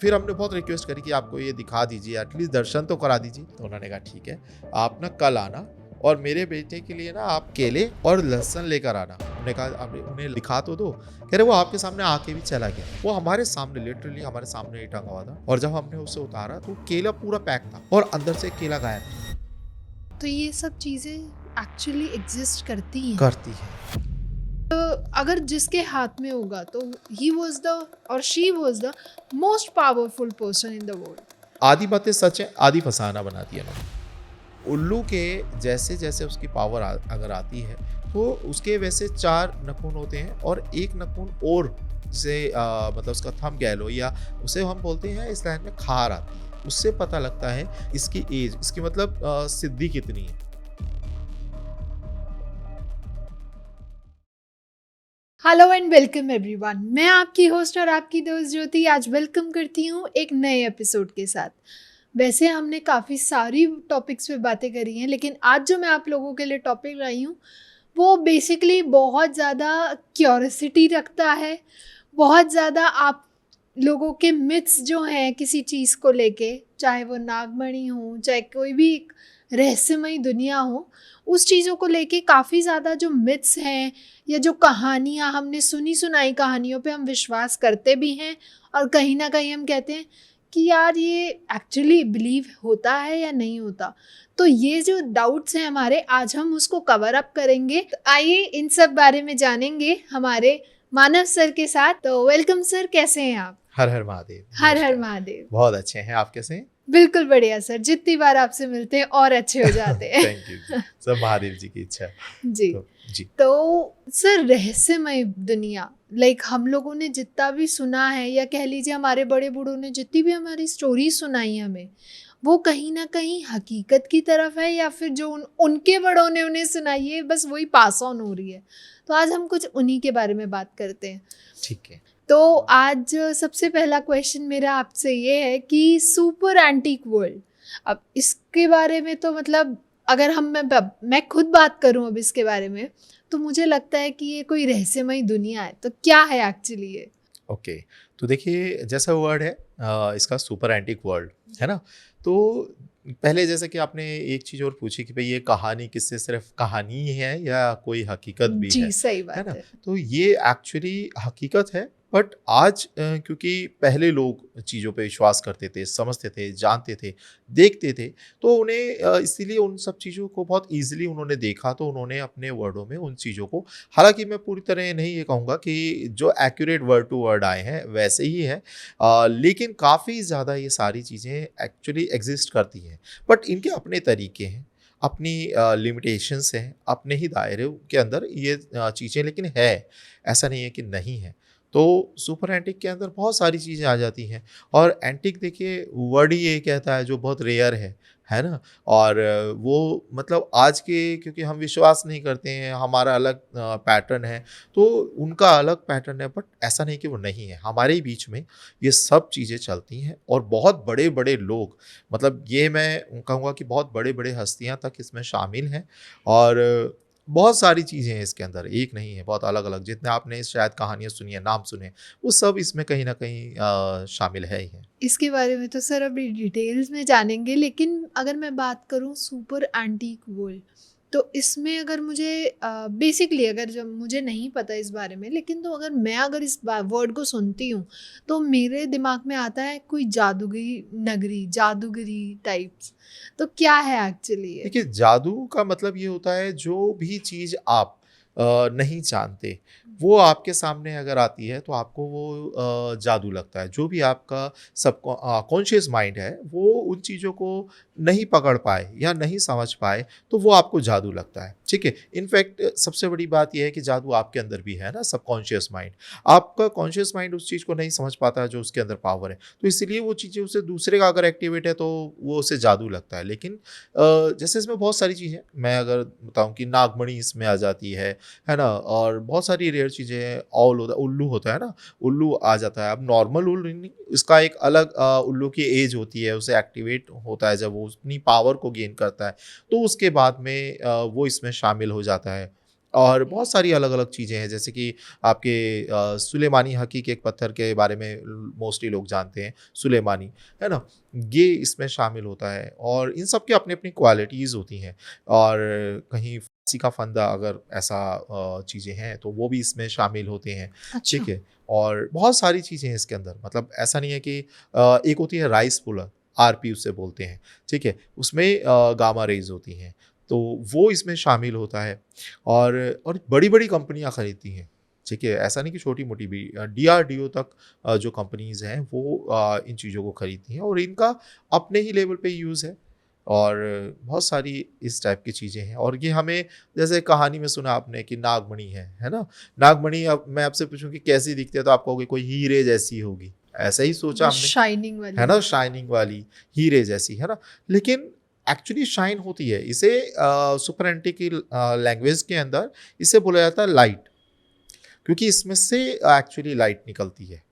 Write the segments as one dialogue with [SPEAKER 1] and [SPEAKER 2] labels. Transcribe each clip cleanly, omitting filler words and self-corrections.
[SPEAKER 1] फिर हमने बहुत रिक्वेस्ट करी कि आपको ये दिखा दीजिए, एटलीस्ट दर्शन तो करा दीजिए। तो उन्होंने कहा ठीक है, आप ना कल आना और मेरे बेटे के लिए ना आप केले और लहसुन लेकर आना। हमने कहा अब उन्हें दिखा तो दो। कह रहे वो आपके सामने आके भी चला गया। वो हमारे सामने, लिटरली हमारे सामने ही टंगा हुआ था, और जब हमने उसे उतारा तो केला पूरा पैक था और अंदर से केला गायब था।
[SPEAKER 2] तो ये सब चीज़ें एक्चुअली एग्जिस्ट करती हैं। अगर जिसके हाथ में होगा तो ही वॉज द और she was the most powerful person in the world.
[SPEAKER 1] आधी बातें सच है, आधी फसाना बनाती है ना। उल्लू के जैसे जैसे उसकी पावर अगर आती है तो उसके वैसे 4 नखून होते हैं और एक नखून और से मतलब उसका थंब कह लो, या उसे हम बोलते हैं इस लाइन में खार आती है। उससे पता लगता है इसकी एज, इसकी मतलब सिद्धि कितनी है।
[SPEAKER 2] हेलो एंड वेलकम एवरीवन, मैं आपकी होस्ट और आपकी दोस्त ज्योति आज वेलकम करती हूँ एक नए एपिसोड के साथ। वैसे हमने काफ़ी सारी टॉपिक्स पे बातें करी हैं, लेकिन आज जो मैं आप लोगों के लिए टॉपिक लाई हूँ वो बेसिकली बहुत ज़्यादा क्यूरियोसिटी रखता है। बहुत ज़्यादा आप लोगों के मिथ्स जो हैं किसी चीज़ को लेके, चाहे वो नागमणि हो, चाहे कोई भी एक रहस्यमयी दुनिया हो, उस चीज़ों को लेके काफ़ी ज़्यादा जो मिथ्स हैं या जो कहानियाँ हमने सुनी सुनाई कहानियों पे हम विश्वास करते भी हैं, और कहीं ना कहीं हम कहते हैं कि यार ये एक्चुअली बिलीव होता है या नहीं होता। तो ये जो डाउट्स हैं हमारे, आज हम उसको कवर अप करेंगे। तो आइए इन सब बारे में जानेंगे हमारे मानव सर के साथ। तो वेलकम सर, कैसे हैं आप?
[SPEAKER 1] हर हर महादेव।
[SPEAKER 2] हर हर महादेव।
[SPEAKER 1] बहुत अच्छे हैं, आप कैसे हैं?
[SPEAKER 2] बिल्कुल बढ़िया सर, जितनी बार आपसे मिलते हैं और अच्छे हो जाते हैं।
[SPEAKER 1] थैंक यू, सब महादेव जी की इच्छा है।
[SPEAKER 2] जी
[SPEAKER 1] जी।
[SPEAKER 2] तो सर, रहस्यमय दुनिया, लाइक हम लोगों ने जितना भी सुना है, या कह लीजिए हमारे बड़े बूढ़ों ने जितनी भी हमारी स्टोरी सुनाई हमें, वो कहीं ना कहीं हकीकत की तरफ है, या फिर जो उनके बड़ों ने उन्हें सुनाई है बस वही पास ऑन हो रही है। तो आज हम कुछ उन्हीं के बारे में बात करते हैं।
[SPEAKER 1] ठीक है।
[SPEAKER 2] तो आज सबसे पहला क्वेश्चन मेरा आपसे ये है कि सुपर एंटीक वर्ल्ड, अब इसके बारे में तो मतलब अगर मैं खुद बात करूं अब इसके बारे में, तो मुझे लगता है कि ये कोई रहस्यमयी दुनिया है। तो क्या है एक्चुअली ये?
[SPEAKER 1] ओके, तो देखिए जैसा वर्ड है इसका सुपर एंटिक वर्ल्ड है ना। तो पहले जैसे कि आपने एक चीज़ और पूछी कि भाई ये कहानी किससे, सिर्फ कहानी ही है या कोई हकीकत भी
[SPEAKER 2] जी सही
[SPEAKER 1] है
[SPEAKER 2] बात
[SPEAKER 1] ना।
[SPEAKER 2] है।
[SPEAKER 1] तो ये एक्चुअली हकीकत है, बट आज क्योंकि पहले लोग चीज़ों पे विश्वास करते थे, समझते थे, जानते थे, देखते थे, तो उन्हें इसीलिए उन सब चीज़ों को बहुत ईजिली उन्होंने देखा, तो उन्होंने अपने वर्डों में उन चीज़ों को, हालांकि मैं पूरी तरह नहीं ये कहूँगा कि जो एक्यूरेट वर्ड टू वर्ड आए हैं वैसे ही है, लेकिन काफ़ी ज़्यादा ये सारी चीज़ें एक्चुअली एग्जिस्ट करती हैं, बट इनके अपने तरीके हैं, अपनी लिमिटेशंस हैं, अपने ही दायरे के अंदर ये चीज़ें, लेकिन है, ऐसा नहीं है कि नहीं है। तो सुपर एंटिक के अंदर बहुत सारी चीज़ें आ जाती हैं, और एंटिक देखिए वर्ड ही ये कहता है जो बहुत रेयर है ना। और वो मतलब आज के, क्योंकि हम विश्वास नहीं करते हैं, हमारा अलग पैटर्न है, तो उनका अलग पैटर्न है, बट ऐसा नहीं कि वो नहीं है। हमारे ही बीच में ये सब चीज़ें चलती हैं, और बहुत बड़े बड़े लोग, मतलब ये मैं कहूँगा कि बहुत बड़े बड़े हस्तियाँ तक इसमें शामिल हैं, और बहुत सारी चीज़ें हैं इसके अंदर, एक नहीं है, बहुत अलग अलग, जितने आपने शायद कहानियाँ सुनी है, नाम सुने, वो सब इसमें कहीं ना कहीं शामिल है ही है।
[SPEAKER 2] इसके बारे में तो सर अभी डिटेल्स में जानेंगे, लेकिन अगर मैं बात करूं सुपर एंटीक वर्ल्ड, तो इसमें अगर मुझे बेसिकली, अगर जब मुझे नहीं पता इस बारे में, लेकिन तो अगर इस वर्ड को सुनती हूँ तो मेरे दिमाग में आता है कोई जादूगरी नगरी, जादूगरी टाइप्स। तो क्या है एक्चुअली ये?
[SPEAKER 1] देखिए, जादू का मतलब ये होता है जो भी चीज़ आप नहीं जानते, वो आपके सामने अगर आती है तो आपको वो जादू लगता है। जो भी आपका सब कॉन्शियस माइंड है वो उन चीज़ों को नहीं पकड़ पाए या नहीं समझ पाए, तो वो आपको जादू लगता है। ठीक है, इनफैक्ट सबसे बड़ी बात यह है कि जादू आपके अंदर भी है ना, सबकॉन्शियस माइंड। आपका कॉन्शियस माइंड उस चीज़ को नहीं समझ पाता है जो उसके अंदर पावर है, तो इसलिए वो चीज़ें उसे, दूसरे का अगर एक्टिवेट है तो वो उसे जादू लगता है। लेकिन जैसे इसमें बहुत सारी चीज़ें, मैं अगर बताऊं कि नागमणि इसमें आ जाती है ना, और बहुत सारी रेयर चीज़ें हैं, औल होता है, उल्लू होता है ना, उल्लू आ जाता है। अब नॉर्मल उल्लू नहीं, इसका एक अलग उल्लू की एज होती है, उसे एक्टिवेट होता है जब वो अपनी पावर को गेन करता है, तो उसके बाद में वो इसमें शामिल हो जाता है। और बहुत सारी अलग-अलग चीज़ें हैं, जैसे कि आपके सुलेमानी हकी के एक पत्थर के बारे में मोस्टली लोग जानते हैं, सुलेमानी, है ना? ये इसमें शामिल होता है और इन सब की अपनी-अपनी क्वालिटीज़ होती हैं और कहीं फांसी का फंदा अगर ऐसा चीज़ें हैं, तो वो भी इसमें शामिल होते हैं,
[SPEAKER 2] अच्छा।
[SPEAKER 1] ठीक है? और बहुत सारी चीज़ें हैं इसके अंदर, मतलब ऐसा नहीं है कि एक होती है राइस पुलर, आरपी उसे बोलते हैं, ठीक है? उसमें गामा रेज़ होती हैं, तो वो इसमें शामिल होता है और बड़ी-बड़ी कंपनियाँ खरीदती हैं, ठीक है? ऐसा नहीं कि छोटी-मोटी भी डीआरडीओ तक जो कंपनीज़ हैं वो इन चीज़ों को खरीदती हैं और इनका अपने ही लेवल पे यूज़ है और बहुत सारी इस टाइप की चीज़ें हैं और ये हमें जैसे कहानी में सुना आपने कि नागमणि है ना? नागमणि अब मैं आपसे पूछूँ कि कैसी दिखती है तो आप कहोगे कोई हीरे जैसी होगी, ऐसा ही सोचा
[SPEAKER 2] वो
[SPEAKER 1] हमने,
[SPEAKER 2] शाइनिंग
[SPEAKER 1] है
[SPEAKER 2] वाली।
[SPEAKER 1] ना? शाइनिंग वाली, हीरे जैसी, है ना? लेकिन एक्चुअली शाइन होती है, इसे सुपरएंटी की लैंग्वेज के अंदर इसे बोला जाता है लाइट, क्योंकि इसमें से एक्चुअली लाइट निकलती है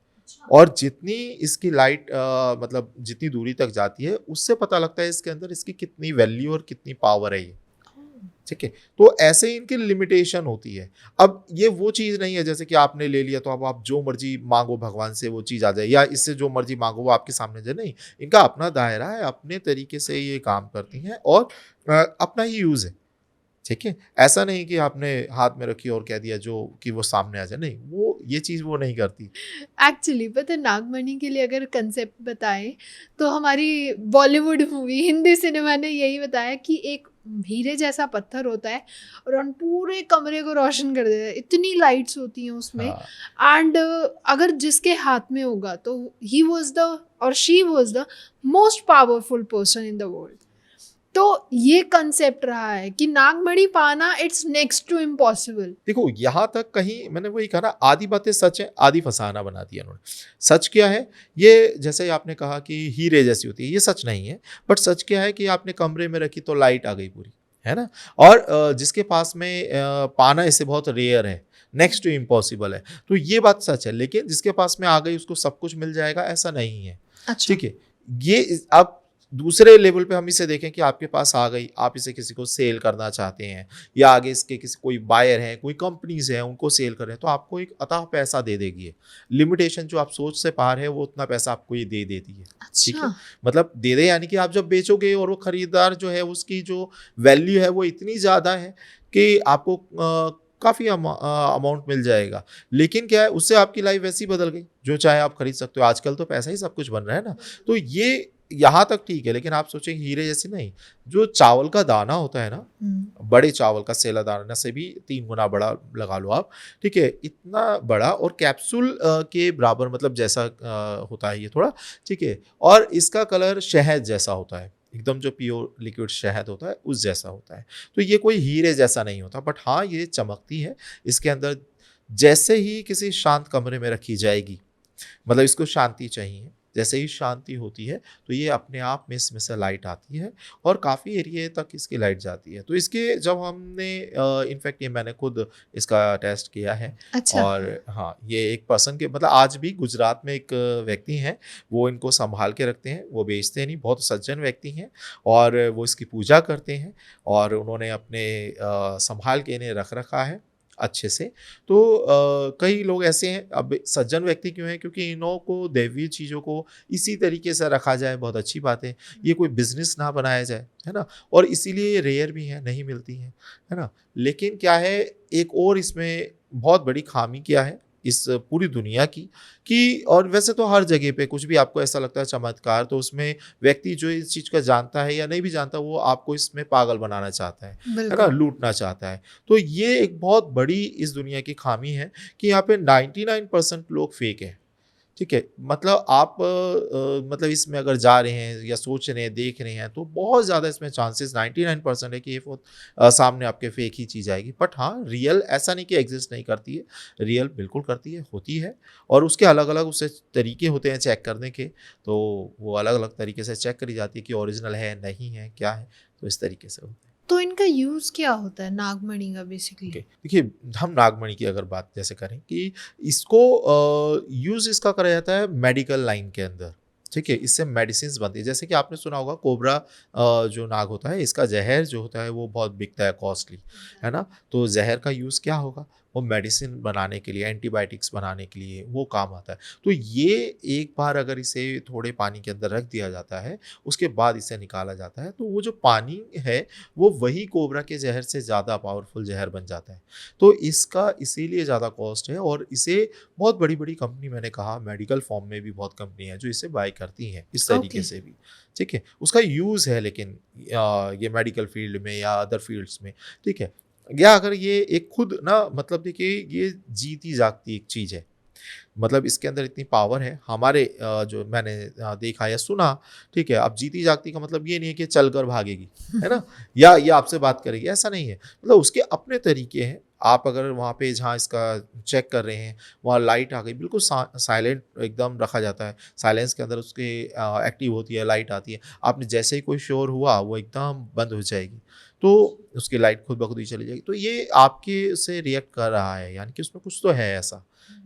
[SPEAKER 1] और जितनी इसकी लाइट मतलब जितनी दूरी तक जाती है, उससे पता लगता है इसके अंदर इसकी कितनी वैल्यू और कितनी पावर है ये। ठीक है, तो ऐसे ही इनकी लिमिटेशन होती है। अब ये वो चीज़ नहीं है जैसे कि आपने ले लिया तो अब आप जो मर्जी मांगो भगवान से वो चीज़ आ जाए या इससे जो मर्जी मांगो वो आपके सामने आ जाए, नहीं, इनका अपना दायरा है, अपने तरीके से ये काम करती हैं और अपना ही यूज़ है। ठीक है, ऐसा नहीं कि आपने हाथ में रखी और कह दिया जो कि वो सामने आ जाए, नहीं, वो ये चीज़ वो नहीं करती।
[SPEAKER 2] एक्चुअली पता है, नागमणि के लिए अगर कंसेप्ट बताएं तो हमारी बॉलीवुड मूवी, हिंदी सिनेमा ने यही बताया कि एक हीरे जैसा पत्थर होता है और हम पूरे कमरे को रोशन कर देता है, इतनी लाइट्स होती हैं उसमें।
[SPEAKER 1] हाँ।
[SPEAKER 2] एंड अगर जिसके हाथ में होगा तो ही वॉज द और she was the most powerful person in the world. तो ये कंसेप्ट रहा है कि नागमणि पाना इट्स नेक्स्ट टू इम्पॉसिबल।
[SPEAKER 1] देखो यहाँ तक कहीं मैंने वही कहा ना, आधी बातें सच है, आधी फसाना बना दिया उन्होंने। सच क्या है, ये जैसे आपने कहा कि हीरे जैसी होती है, ये सच नहीं है, बट सच क्या है कि आपने कमरे में रखी तो लाइट आ गई पूरी, है ना? और जिसके पास में पाना इसे बहुत रेयर है, नेक्स्ट टू इम्पॉसिबल है, तो ये बात सच है, लेकिन जिसके पास में आ गई उसको सब कुछ मिल जाएगा ऐसा नहीं है।
[SPEAKER 2] अच्छा।
[SPEAKER 1] ठीक है, आप दूसरे लेवल पे हम इसे देखें कि आपके पास आ गई, आप इसे किसी को सेल करना चाहते हैं या आगे इसके किसी कोई बायर हैं, कोई कंपनीज हैं, उनको सेल कर रहे हैं, तो आपको एक अथाह पैसा दे देगी ये। लिमिटेशन जो आप सोच से पार है वो उतना पैसा आपको ये दे देती है। ठीक है,
[SPEAKER 2] अच्छा।
[SPEAKER 1] मतलब दे दे यानी कि आप जब बेचोगे और वो खरीदार जो है उसकी जो वैल्यू है वो इतनी ज़्यादा है कि आपको काफ़ी अमाउंट मिल जाएगा। लेकिन क्या है, उससे आपकी लाइफ वैसी बदल गई, जो चाहे आप खरीद सकते हो। आजकल तो पैसा ही सब कुछ बन रहा है ना, तो ये यहाँ तक ठीक है, लेकिन आप सोचें हीरे जैसे नहीं, जो चावल का दाना होता है ना, बड़े चावल का सेला दाना से भी 3 गुना बड़ा लगा लो आप, ठीक है? इतना बड़ा और कैप्सूल के बराबर, मतलब जैसा होता है ये थोड़ा, ठीक है? और इसका कलर शहद जैसा होता है, एकदम जो प्योर लिक्विड शहद होता है उस जैसा होता है। तो ये कोई हीरे जैसा नहीं होता, बट हाँ, ये चमकती है। इसके अंदर जैसे ही किसी शांत कमरे में रखी जाएगी, मतलब इसको शांति चाहिए, जैसे ही शांति होती है तो ये अपने आप में इसमें से लाइट आती है और काफ़ी एरिया तक इसकी लाइट जाती है। तो इसके जब हमने इनफैक्ट ये मैंने खुद इसका टेस्ट किया है
[SPEAKER 2] अच्छा।
[SPEAKER 1] और हाँ, ये एक पर्सन के मतलब आज भी गुजरात में एक व्यक्ति हैं, वो इनको संभाल के रखते हैं, वो बेचते नहीं, बहुत सज्जन व्यक्ति हैं और वो इसकी पूजा करते हैं और उन्होंने अपने संभाल के इन्हें रख रखा है अच्छे से। तो कई लोग ऐसे हैं, अब सज्जन व्यक्ति क्यों हैं, क्योंकि इन्हों को दैवीय चीज़ों को इसी तरीके से रखा जाए, बहुत अच्छी बात है। ये कोई बिजनेस ना बनाया जाए, है ना? और इसीलिए ये रेयर भी हैं, नहीं मिलती हैं, है ना? लेकिन क्या है, एक और इसमें बहुत बड़ी खामी क्या है इस पूरी दुनिया की, कि और वैसे तो हर जगह पे कुछ भी आपको ऐसा लगता है चमत्कार, तो उसमें व्यक्ति जो इस चीज़ का जानता है या नहीं भी जानता, वो आपको इसमें पागल बनाना चाहता है ना?
[SPEAKER 2] बिल्कुल।
[SPEAKER 1] लूटना चाहता है। तो ये एक बहुत बड़ी इस दुनिया की खामी है कि यहाँ पे 99% लोग फेक हैं। ठीक है? मतलब आप मतलब इसमें अगर जा रहे हैं या सोच रहे हैं, देख रहे हैं, तो बहुत ज़्यादा इसमें चांसेस 99% है कि ये सामने आपके फेक ही चीज़ आएगी। बट हाँ, रियल ऐसा नहीं कि एग्ज़िस्ट नहीं करती है, रियल बिल्कुल करती है, होती है और उसके अलग-अलग उससे तरीके होते हैं चेक करने के, तो वो अलग-अलग तरीके से चेक करी जाती है कि ओरिजिनल है, नहीं है, क्या है, तो इस तरीके से होता है।
[SPEAKER 2] तो इनका यूज़ क्या होता है नागमणि का बेसिकली?
[SPEAKER 1] ओके, देखिए, हम नागमणि की अगर बात जैसे करें कि इसको यूज़ इसका करा जाता है मेडिकल लाइन के अंदर, ठीक है, इससे मेडिसिन्स बनती है। जैसे कि आपने सुना होगा कोबरा जो नाग होता है, इसका ज़हर जो होता है वो बहुत बिकता है कॉस्टली, है ना? तो ज़हर का यूज़ क्या होगा? वो मेडिसिन बनाने के लिए, एंटीबायोटिक्स बनाने के लिए वो काम आता है। तो ये एक बार अगर इसे थोड़े पानी के अंदर रख दिया जाता है, उसके बाद इसे निकाला जाता है, तो वो जो पानी है, वो वही कोबरा के ज़हर से ज़्यादा पावरफुल ज़हर बन जाता है। तो इसका इसीलिए ज़्यादा कॉस्ट है और इसे बहुत बड़ी-बड़ी कंपनी, मैंने कहा मेडिकल फॉर्म में भी बहुत कंपनी है जो इसे बाय करती हैं, इस तरीके
[SPEAKER 2] ओके।
[SPEAKER 1] से भी, ठीक है? उसका यूज़ है लेकिन ये मेडिकल फील्ड में या अदर फील्ड्स में, ठीक है? या अगर ये एक खुद ना मतलब देखिए ये जीती जागती एक चीज़ है। मतलब इसके अंदर इतनी पावर है हमारे जो मैंने देखा या सुना, ठीक है? अब जीती जागती का मतलब ये नहीं है कि चल कर भागेगी, है ना? या ये आपसे बात करेगी, ऐसा नहीं है। मतलब उसके अपने तरीके हैं। आप अगर वहाँ पे जहाँ इसका चेक कर रहे हैं, वहाँ लाइट आ गई, बिल्कुल साइलेंट एकदम रखा जाता है। साइलेंस के अंदर उसके एक्टिव होती है, लाइट आती है। आपने जैसे ही कोई शोर हुआ, वो एकदम बंद हो जाएगी। तो उसकी लाइट खुद ब खुद ही चली जाएगी। तो ये आपके से रिएक्ट कर रहा है, यानी कि उसमें कुछ तो है ऐसा,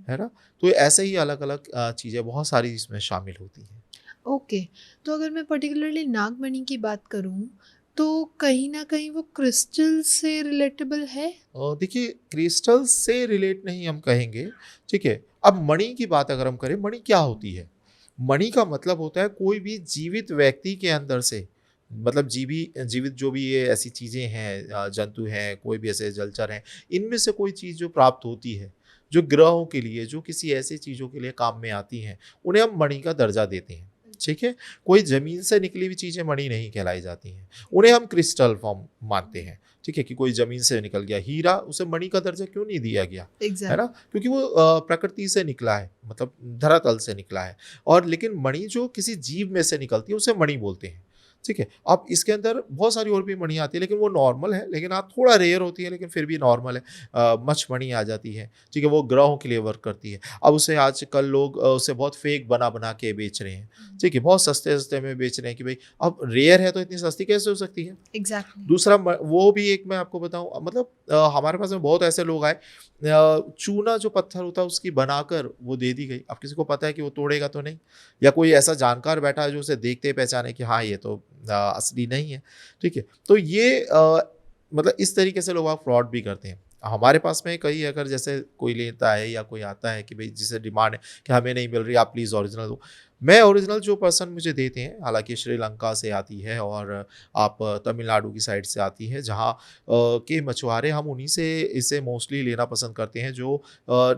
[SPEAKER 1] है ना? तो ऐसे ही अलग-अलग चीज़ें बहुत सारी इसमें शामिल होती हैं।
[SPEAKER 2] ओके। तो अगर मैं पर्टिकुलरली नागमणि की बात करूँ, तो कहीं न कहीं वो क्रिस्टल से रिलेटेबल है?
[SPEAKER 1] देखिए क्रिस्टल से रिलेट नहीं हम कहेंगे, ठीक है? अब मणि की बात अगर हम करें, मणि क्या होती है? मणि का मतलब होता है कोई भी जीवित व्यक्ति के अंदर से, मतलब जीवित जो भी ये ऐसी चीज़ें हैं, जंतु हैं, कोई भी ऐसे जलचर हैं, इनमें से कोई चीज़ जो प्राप्त होती है, जो ग्रहों के लिए, जो किसी ऐसी चीज़ों के लिए काम में आती हैं, उन्हें हम मणि का दर्जा देते हैं, ठीक है? कोई ज़मीन से निकली हुई चीज़ें मणि नहीं कहलाई जाती हैं, उन्हें हम क्रिस्टल फॉर्म मानते हैं, ठीक है? कि कोई ज़मीन से निकल गया हीरा, उसे मणि का दर्जा क्यों नहीं दिया गया, है ना?
[SPEAKER 2] एग्ज़ैक्ट
[SPEAKER 1] क्योंकि वो प्रकृति से निकला है, मतलब धरातल से निकला है। और लेकिन मणि जो किसी जीव में से निकलती है, उसे मणि बोलते हैं, ठीक है? अब इसके अंदर बहुत सारी और भी मणि आती है, लेकिन वो नॉर्मल है, लेकिन हाँ, थोड़ा रेयर होती है, लेकिन फिर भी नॉर्मल है। मछमणि आ जाती है, ठीक है? वो ग्रहों के लिए वर्क करती है। अब उसे आजकल लोग उसे बहुत फेक बना-बना के बेच रहे हैं, ठीक है? बहुत सस्ते-सस्ते में बेच रहे हैं कि भई अब रेयर है तो इतनी सस्ती कैसे हो सकती है?
[SPEAKER 2] एग्ज़ैक्टली।
[SPEAKER 1] दूसरा वो भी एक मैं आपको बताऊँ, मतलब हमारे पास में बहुत ऐसे लोग आए, चूना जो पत्थर होता है उसकी बनाकर वो दे दी गई। अब किसी को पता है कि वो तोड़ेगा तो नहीं, या कोई ऐसा जानकार बैठा है जो उसे देखते ही पहचाने कि हाँ, ये तो असली नहीं है, ठीक है? तो ये मतलब इस तरीके से लोग आप फ्रॉड भी करते हैं। हमारे पास में कई, अगर जैसे कोई लेता है या कोई आता है कि भई जिसे डिमांड है कि हमें नहीं मिल रही, आप प्लीज़ ओरिजिनल दो। मैं ओरिजिनल जो पर्सन मुझे देते हैं, हालाँकि श्रीलंका से आती है और आप तमिलनाडु की साइड से आती है, जहाँ के मछुआरे, हम उन्हीं से इसे मोस्टली लेना पसंद करते हैं जो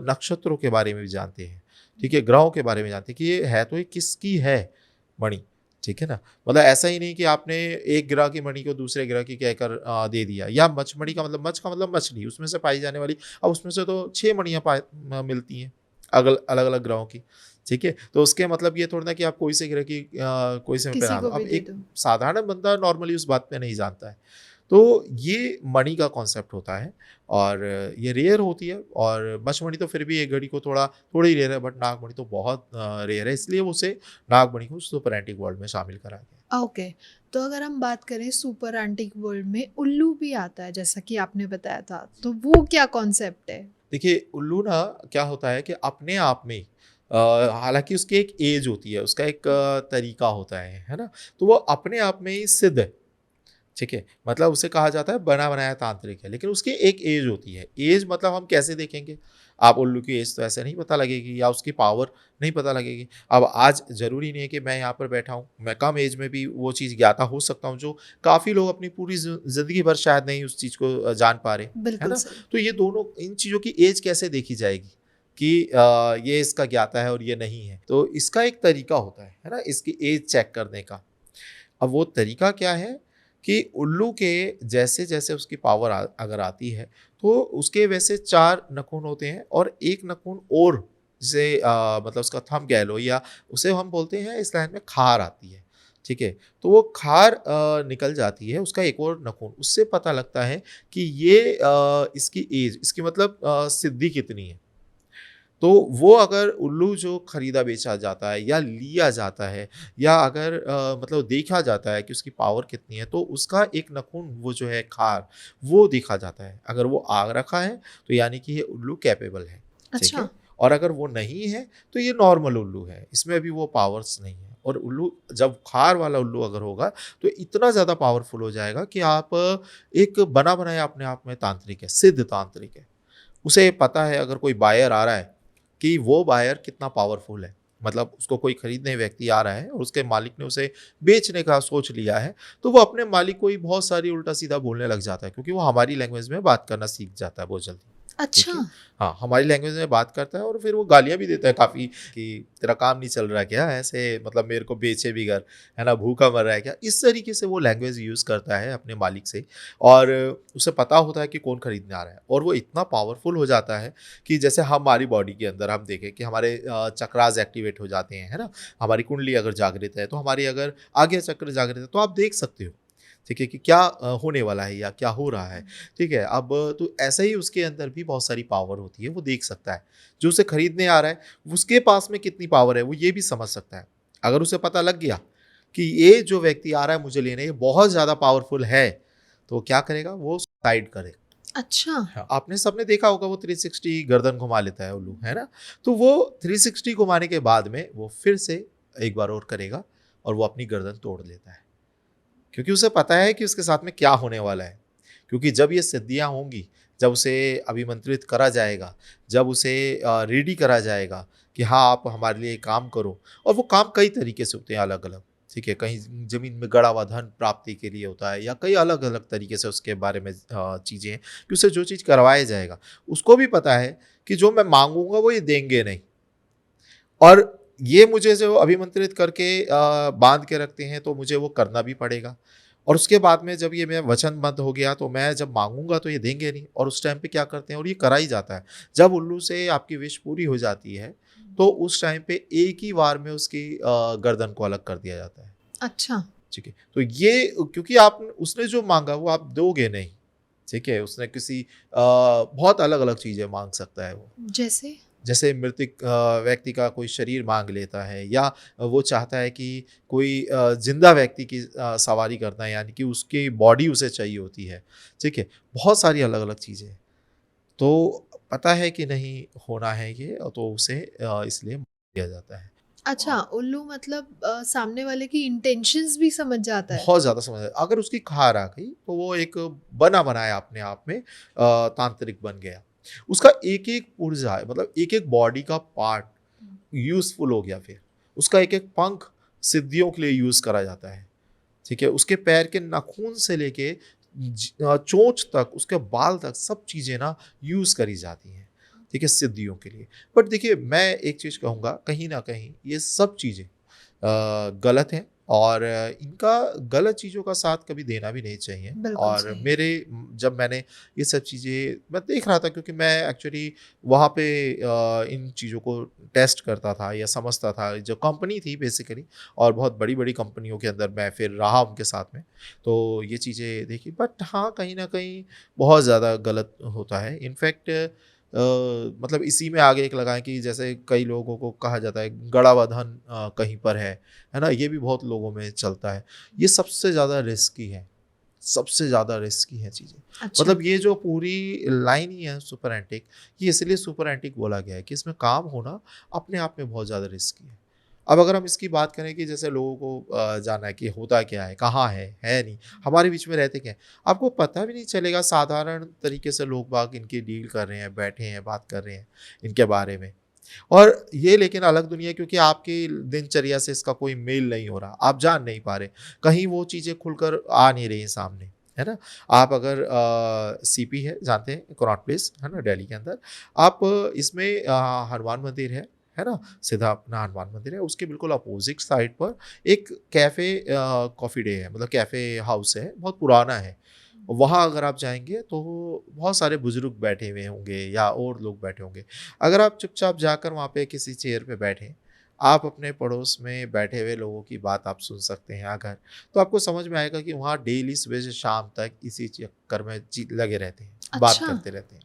[SPEAKER 1] नक्षत्रों के बारे में भी जानते हैं, ठीक है? ग्रहों के बारे में जानते हैं कि ये है तो ये किसकी है मणि, ठीक है ना? मतलब ऐसा ही नहीं कि आपने एक ग्रह की मणि को दूसरे ग्रह की कहकर दे दिया, या मछमणि का मतलब, मछ का मतलब मछली, उसमें से पाई जाने वाली, अब उसमें से तो 6 मणियाँ मिलती हैं अलग-अलग ग्रहों की, ठीक है? तो उसके मतलब ये थोड़ी ना कि आप कोई से ग्रह की कोई से
[SPEAKER 2] किसी
[SPEAKER 1] पहना दो।
[SPEAKER 2] को
[SPEAKER 1] अब
[SPEAKER 2] भी दे
[SPEAKER 1] एक
[SPEAKER 2] दो।
[SPEAKER 1] साधारण बंदा नॉर्मली उस बात पे नहीं जानता है। तो ये मणि का कॉन्सेप्ट होता है और ये रेयर होती है, और मछमणि तो फिर भी एक घड़ी को थोड़ी रेयर है, बट नागमणि तो बहुत रेयर है, इसलिए उसे नागमणि को सुपर एंटीक वर्ल्ड में शामिल करा गया।
[SPEAKER 2] ओके। तो अगर हम बात करें सुपर एंटीक वर्ल्ड में उल्लू भी आता है जैसा कि आपने बताया था, तो वो क्या कॉन्सेप्ट है?
[SPEAKER 1] देखिए उल्लू ना क्या होता है कि अपने आप में हालाँकि उसकी एक एज होती है, उसका एक तरीका होता है ना? तो वो अपने आप में ही सिद्ध है। ठीक है? मतलब उसे कहा जाता है बना-बनाया तांत्रिक है, लेकिन उसकी एक एज होती है। एज मतलब हम कैसे देखेंगे? आप उल्लू की एज तो ऐसे नहीं पता लगेगी, या उसकी पावर नहीं पता लगेगी। अब आज ज़रूरी नहीं है कि मैं यहाँ पर बैठा हूँ, मैं कम एज में भी वो चीज़ ज्ञाता हो सकता हूँ, जो काफ़ी लोग अपनी पूरी ज़िंदगी भर शायद नहीं उस चीज़ को जान पा रहे, है
[SPEAKER 2] बिल्कुल
[SPEAKER 1] ना?
[SPEAKER 2] सही।
[SPEAKER 1] तो ये दोनों, इन चीज़ों की एज कैसे देखी जाएगी कि ये इसका ज्ञाता है और ये नहीं है? तो इसका एक तरीका होता है ना? इसकी एज चेक करने का। अब वो तरीका क्या है कि उल्लू के जैसे-जैसे उसकी पावर अगर आती है, तो उसके वैसे 4 नाखून होते हैं और 1 नाखून और, जिसे मतलब उसका थंब कह लो, या उसे हम बोलते हैं इस लाइन में खार आती है, ठीक है? तो वो खार निकल जाती है, उसका एक और नाखून, उससे पता लगता है कि ये इसकी एज, इसकी मतलब सिद्धि कितनी है। तो वो अगर उल्लू जो खरीदा बेचा जाता है या लिया जाता है, या अगर मतलब देखा जाता है कि उसकी पावर कितनी है, तो उसका एक नाखून वो जो है खार, वो देखा जाता है। अगर वो आग रखा है तो यानी कि ये उल्लू कैपेबल है, ठीक
[SPEAKER 2] अच्छा।
[SPEAKER 1] है? और अगर वो नहीं है तो ये नॉर्मल उल्लू है, इसमें अभी वो पावर्स नहीं है। और उल्लू जब खार वाला उल्लू अगर होगा तो इतना ज़्यादा पावरफुल हो जाएगा कि आप एक बना बनाया अपने आप में तांत्रिक है, सिद्ध तांत्रिक है। उसे पता है अगर कोई बायर आ रहा है कि वो बायर कितना पावरफुल है, मतलब उसको कोई खरीदने व्यक्ति आ रहा है और उसके मालिक ने उसे बेचने का सोच लिया है, तो वो अपने मालिक को ही बहुत सारी उल्टा सीधा बोलने लग जाता है, क्योंकि वो हमारी लैंग्वेज में बात करना सीख जाता है बहुत जल्दी।
[SPEAKER 2] अच्छा।
[SPEAKER 1] ठीक है। हाँ, हमारी लैंग्वेज में बात करता है और फिर वो गालियाँ भी देता है काफ़ी कि तेरा काम नहीं चल रहा क्या? ऐसे मतलब मेरे को बेचे बिगर, है ना? भूखा मर रहा है क्या? इस तरीके से वो लैंग्वेज यूज़ करता है अपने मालिक से और उसे पता होता है कि कौन खरीदने आ रहा है और वो इतना पावरफुल हो जाता है कि जैसे हमारी बॉडी के अंदर हम देखें कि हमारे चक्रास एक्टिवेट हो जाते हैं, है ना? हमारी कुंडली अगर जागृत है, तो हमारी अगर आज्ञा चक्र जागृत है, तो आप देख सकते हो, ठीक है, कि क्या होने वाला है या क्या हो रहा है। ठीक है, अब तो ऐसा ही उसके अंदर भी बहुत सारी पावर होती है, वो देख सकता है। जो उसे खरीदने आ रहा है, उसके पास में कितनी पावर है, वो ये भी समझ सकता है। अगर उसे पता लग गया कि ये जो व्यक्ति आ रहा है मुझे लेने, ये बहुत ज़्यादा पावरफुल है, तो वो क्या करेगा? वो सुसाइड करेगा।
[SPEAKER 2] अच्छा।
[SPEAKER 1] हाँ, आपने सबने देखा होगा वो 360 गर्दन घुमा लेता है उल्लू, है ना? तो वो 360 घुमाने के बाद में वो फिर से एक बार और करेगा और वो अपनी गर्दन तोड़ लेता है। क्योंकि उसे पता है कि उसके साथ में क्या होने वाला है। क्योंकि जब ये सिद्धियाँ होंगी, जब उसे अभिमंत्रित करा जाएगा, जब उसे रेडी करा जाएगा कि हाँ, आप हमारे लिए काम करो, और वो काम कई तरीके से होते हैं अलग-अलग, ठीक है? कहीं ज़मीन में गड़ा हुआ धन प्राप्ति के लिए होता है या कई अलग-अलग तरीके से उसके बारे में चीज़ें हैं कि उसे जो चीज़ करवाया जाएगा, उसको भी पता है कि जो मैं माँगूँगा वो ये देंगे नहीं। और ये मुझे जो अभिमंत्रित करके बांध के रखते हैं, तो मुझे वो करना भी पड़ेगा। और उसके बाद में जब ये मैं वचनबद्ध हो गया, तो मैं जब मांगूंगा तो ये देंगे नहीं, और उस टाइम पे क्या करते हैं, और ये करा ही जाता है, जब उल्लू से आपकी विश पूरी हो जाती है तो उस टाइम पे एक ही बार में उसकी गर्दन को अलग कर दिया जाता है।
[SPEAKER 2] अच्छा।
[SPEAKER 1] ठीक है, तो ये क्योंकि आप उसने जो मांगा वो आप दोगे नहीं। ठीक है, उसने किसी बहुत अलग अलग चीजें मांग सकता है वो।
[SPEAKER 2] जैसे?
[SPEAKER 1] जैसे मृतक व्यक्ति का कोई शरीर मांग लेता है, या वो चाहता है कि कोई जिंदा व्यक्ति की सवारी करना है, यानी कि उसकी बॉडी उसे चाहिए होती है। ठीक है, बहुत सारी अलग अलग चीज़ें हैं। तो पता है कि नहीं होना है ये, और तो उसे इसलिए मार दिया जाता है।
[SPEAKER 2] अच्छा, उल्लू मतलब सामने वाले की इंटेंशंस भी समझ जाता है।
[SPEAKER 1] बहुत ज़्यादा समझ, अगर उसकी खार आ गई तो वो एक बना बनाया अपने आप में तांत्रिक बन गया। उसका एक एक पुर्जा है, मतलब एक एक बॉडी का पार्ट यूजफुल हो गया। फिर उसका एक एक पंख सिद्धियों के लिए यूज करा जाता है। ठीक है, उसके पैर के नाखून से लेके चोंच तक, उसके बाल तक, सब चीजें ना यूज करी जाती हैं, ठीक है, सिद्धियों के लिए। बट देखिए, मैं एक चीज कहूंगा, कहीं ना कहीं ये सब चीजें गलत हैं, और इनका गलत चीज़ों का साथ कभी देना भी नहीं चाहिए।
[SPEAKER 2] बिल्कुल
[SPEAKER 1] और
[SPEAKER 2] सही।
[SPEAKER 1] मेरे जब मैंने ये सब चीज़ें मैं देख रहा था, क्योंकि मैं एक्चुअली वहाँ पे इन चीज़ों को टेस्ट करता था या समझता था, जो कंपनी थी बेसिकली, और बहुत बड़ी बड़ी कंपनियों के अंदर मैं फिर रहा उनके साथ में, तो ये चीज़ें देखी। बट हाँ, कहीं ना कहीं बहुत ज़्यादा गलत होता है। इनफैक्ट मतलब इसी में आगे एक लगाएं कि जैसे कई लोगों को कहा जाता है गड़ा हुआ धन कहीं पर है ना? ये भी बहुत लोगों में चलता है। ये सबसे ज़्यादा रिस्की है, सबसे ज़्यादा रिस्की है चीज़ें।
[SPEAKER 2] अच्छा।
[SPEAKER 1] मतलब ये जो पूरी लाइन ही है सुपर एंटिक, ये इसलिए सुपर एंटिक बोला गया है कि इसमें काम होना अपने आप में बहुत ज़्यादा रिस्की है। अब अगर हम इसकी बात करें कि जैसे लोगों को जानना है कि होता क्या है, है नहीं, हमारे बीच में रहते क्या हैं, आपको पता भी नहीं चलेगा। साधारण तरीके से लोग बाग इनकी डील कर रहे हैं, बैठे हैं, बात कर रहे हैं इनके बारे में। और ये लेकिन अलग दुनिया है, क्योंकि आपकी दिनचर्या से इसका कोई मेल नहीं हो रहा, आप जान नहीं पा रहे, कहीं वो चीज़ें खुलकर आ नहीं रही सामने, है ना? आप अगर सीपी है, जानते हैं, कनॉट प्लेस, है ना, दिल्ली के अंदर, आप इसमें हनुमान मंदिर है ना? सीधा अपना हनुमान मंदिर है, उसके बिल्कुल अपोजिट साइड पर एक कैफ़े कॉफ़ी डे है, मतलब कैफ़े हाउस है, बहुत पुराना है। वहाँ अगर आप जाएँगे तो बहुत सारे बुज़ुर्ग बैठे हुए होंगे या और लोग बैठे होंगे। अगर आप चुपचाप जाकर वहाँ पे किसी चेयर पे बैठें, आप अपने पड़ोस में बैठे हुए लोगों की बात आप सुन सकते हैं अगर, तो आपको समझ में आएगा कि वहाँ डेली सुबह से शाम तक इसी चक्कर में लगे रहते हैं, बात
[SPEAKER 2] अच्छा।
[SPEAKER 1] करते रहते हैं।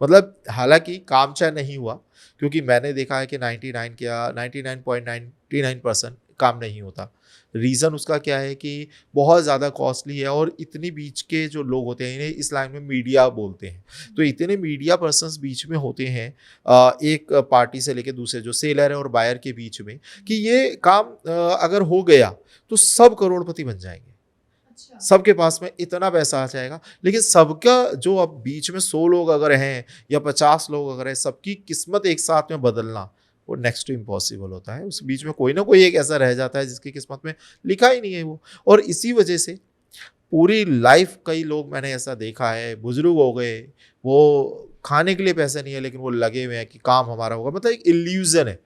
[SPEAKER 1] मतलब हालाँकि कामचय नहीं हुआ, क्योंकि मैंने देखा है कि 99 क्या 99.99% काम नहीं होता। रीज़न उसका क्या है कि बहुत ज़्यादा कॉस्टली है और इतनी बीच के जो लोग होते हैं इन्हें इस लाइन में मीडिया बोलते हैं। तो इतने मीडिया पर्सन्स बीच में होते हैं एक पार्टी से लेके दूसरे जो सेलर है और बायर के बीच में, कि ये काम अगर हो गया तो सब करोड़पति बन जाएंगे,
[SPEAKER 2] अच्छा।
[SPEAKER 1] सबके पास में इतना पैसा आ जाएगा। लेकिन सबका जो अब बीच में 100 लोग अगर हैं या 50 लोग अगर हैं, सबकी किस्मत एक साथ में बदलना वो नेक्स्ट टू इम्पॉसिबल होता है। उस बीच में कोई ना कोई एक ऐसा रह जाता है जिसकी किस्मत में लिखा ही नहीं है वो। और इसी वजह से पूरी लाइफ कई लोग मैंने ऐसा देखा है, बुजुर्ग हो गए, वो खाने के लिए पैसे नहीं है लेकिन वो लगे हुए हैं कि काम हमारा होगा, मतलब एक इल्यूजन है।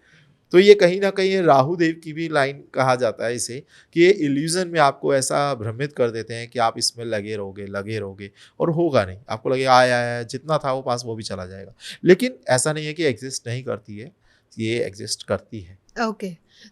[SPEAKER 1] तो ये कहीं न कहीं राहु देव की भी लाइन कहा जाता है इसे, कि ये इल्यूज़न में आपको ऐसा भ्रमित कर देते हैं कि आप इसमें लगे रहोगे और होगा नहीं। आपको लगेगा आया, जितना था वो पास वो भी चला जाएगा। लेकिन ऐसा नहीं है कि एग्ज़िस्ट नहीं करती है, ये एग्ज़िस्ट करती है।
[SPEAKER 2] ओके,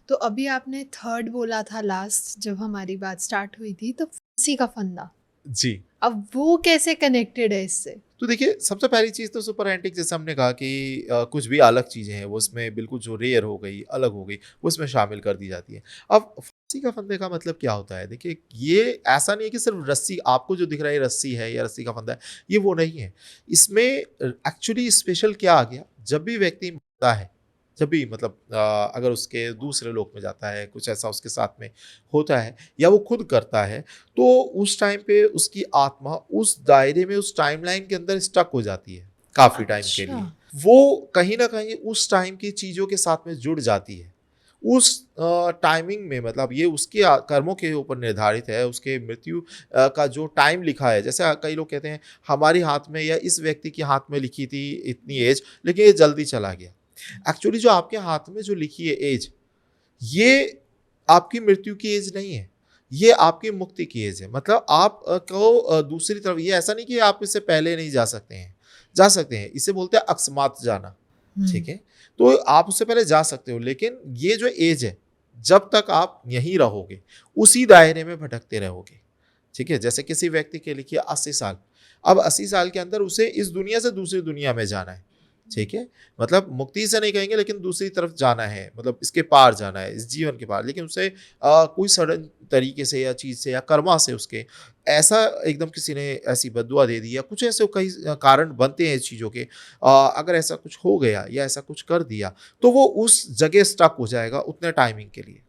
[SPEAKER 2] तो अभी आपने थर्ड बोला था लास्ट जब हमारी बात स्टार्ट हुई थी, तो फांसी का फंदा,
[SPEAKER 1] जी।
[SPEAKER 2] अब वो कैसे कनेक्टेड है इससे?
[SPEAKER 1] तो देखिए, सबसे पहली चीज़ तो सुपर एंटिक, जैसे हमने कहा कि कुछ भी अलग चीज़ें हैं वो उसमें बिल्कुल जो रेयर हो गई, अलग हो गई, वो उसमें शामिल कर दी जाती है। अब फांसी का फंदे का मतलब क्या होता है? देखिए, ये ऐसा नहीं है कि सिर्फ रस्सी आपको जो दिख रहा है रस्सी है या रस्सी का फंदा है, ये वो नहीं है। इसमें एक्चुअली स्पेशल क्या आ गया, जब भी व्यक्ति मरता है, जब भी मतलब अगर उसके दूसरे लोक में जाता है, कुछ ऐसा उसके साथ में होता है या वो खुद करता है, तो उस टाइम पे उसकी आत्मा उस दायरे में, उस टाइमलाइन के अंदर स्टक हो जाती है काफ़ी टाइम के लिए।
[SPEAKER 2] अच्छा।
[SPEAKER 1] वो कहीं न कहीं उस टाइम की चीज़ों के साथ में जुड़ जाती है। उस टाइमिंग में, मतलब ये उसके कर्मों के ऊपर निर्धारित है, उसके मृत्यु का जो टाइम लिखा है। जैसे कई लोग कहते हैं हमारे हाथ में या इस व्यक्ति के हाथ में लिखी थी इतनी एज, लेकिन ये जल्दी चला गया। एक्चुअली जो आपके हाथ में जो लिखी है एज, ये आपकी मृत्यु की एज नहीं है, ये आपकी मुक्ति की एज है। मतलब आप को दूसरी तरफ, ये ऐसा नहीं कि आप इससे पहले नहीं जा सकते हैं, जा सकते हैं। इसे बोलते हैं अकस्मात जाना, ठीक है? तो आप उससे पहले जा सकते हो, लेकिन ये जो एज है, जब तक आप यहीं रहोगे, उसी दायरे में भटकते रहोगे, ठीक है? जैसे किसी व्यक्ति के लिखिए 80 साल, अब 80 साल के अंदर उसे इस दुनिया से दूसरी दुनिया में जाना है, ठीक है? मतलब मुक्ति से नहीं कहेंगे, लेकिन दूसरी तरफ जाना है, मतलब इसके पार जाना है, इस जीवन के पार। लेकिन उसे कोई सडन तरीके से या चीज़ से या कर्मा से उसके ऐसा एकदम किसी ने ऐसी बद्दुआ दे दी या कुछ ऐसे कई कारण बनते हैं इस चीज़ों के। अगर ऐसा कुछ हो गया या ऐसा कुछ कर दिया, तो वो उस जगह स्टक हो जाएगा उतने टाइमिंग के लिए।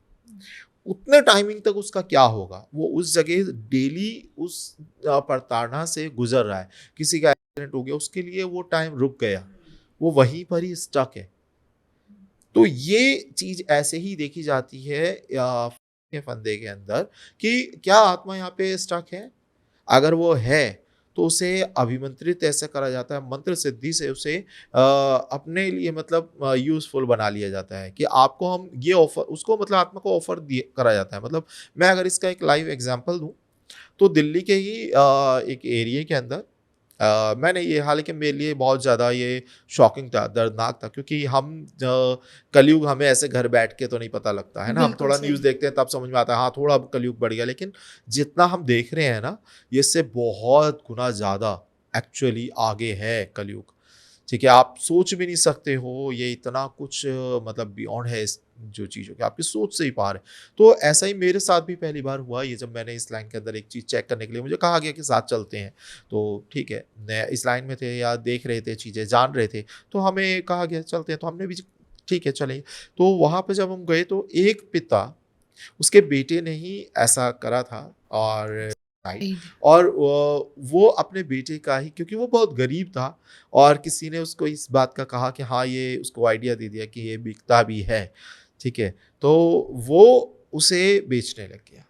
[SPEAKER 1] उतने टाइमिंग तक उसका क्या होगा? वो उस जगह डेली उस प्रताड़ना से गुज़र रहा है। किसी का एक्सीडेंट हो गया, उसके लिए वो टाइम रुक गया, वो वहीं पर ही स्टक है। तो ये चीज़ ऐसे ही देखी जाती है के फंदे के अंदर, कि क्या आत्मा यहाँ पे स्टक है? अगर वो है, तो उसे अभिमंत्रित ऐसे करा जाता है, मंत्र सिद्धि से उसे अपने लिए मतलब यूज़फुल बना लिया जाता है कि आपको हम ये ऑफ़र, उसको मतलब आत्मा को ऑफ़र दिए करा जाता है। मतलब मैं अगर इसका एक लाइव एग्ज़ाम्पल दूँ, तो दिल्ली के ही एक एरिया के अंदर मैंने ये, हालाँकि मेरे लिए बहुत ज़्यादा ये शॉकिंग था, दर्दनाक था, क्योंकि हम कलयुग हमें ऐसे घर बैठ के तो नहीं पता लगता है ना, हम
[SPEAKER 2] बिल्कुल
[SPEAKER 1] थोड़ा
[SPEAKER 2] सही।
[SPEAKER 1] न्यूज़ देखते हैं तब समझ में आता है, हाँ, थोड़ा अब कलयुग बढ़ गया, लेकिन जितना हम देख रहे हैं ना, ये इससे बहुत गुना ज़्यादा एक्चुअली आगे है कलयुग। ठीक है, आप सोच भी नहीं सकते हो, ये इतना कुछ मतलब बियॉन्ड है इस जो चीज़ हो गया, आपकी सोच से ही पार है। तो ऐसा ही मेरे साथ भी पहली बार हुआ ये, जब मैंने इस लाइन के अंदर एक चीज़ चेक करने के लिए मुझे कहा गया कि साथ चलते हैं। तो ठीक है, मैं इस लाइन में थे या देख रहे थे चीज़ें, जान रहे थे, तो हमें कहा गया चलते हैं, तो हमने भी ठीक है चलें। तो वहाँ पे जब हम गए, तो एक पिता, उसके बेटे ने ही ऐसा करा था, और और वो अपने बेटे का ही, क्योंकि वो बहुत गरीब था और किसी ने उसको इस बात का कहा कि हाँ, ये उसको आइडिया दे दिया कि ये बिकता भी है, ठीक है? तो वो उसे बेचने लग गया।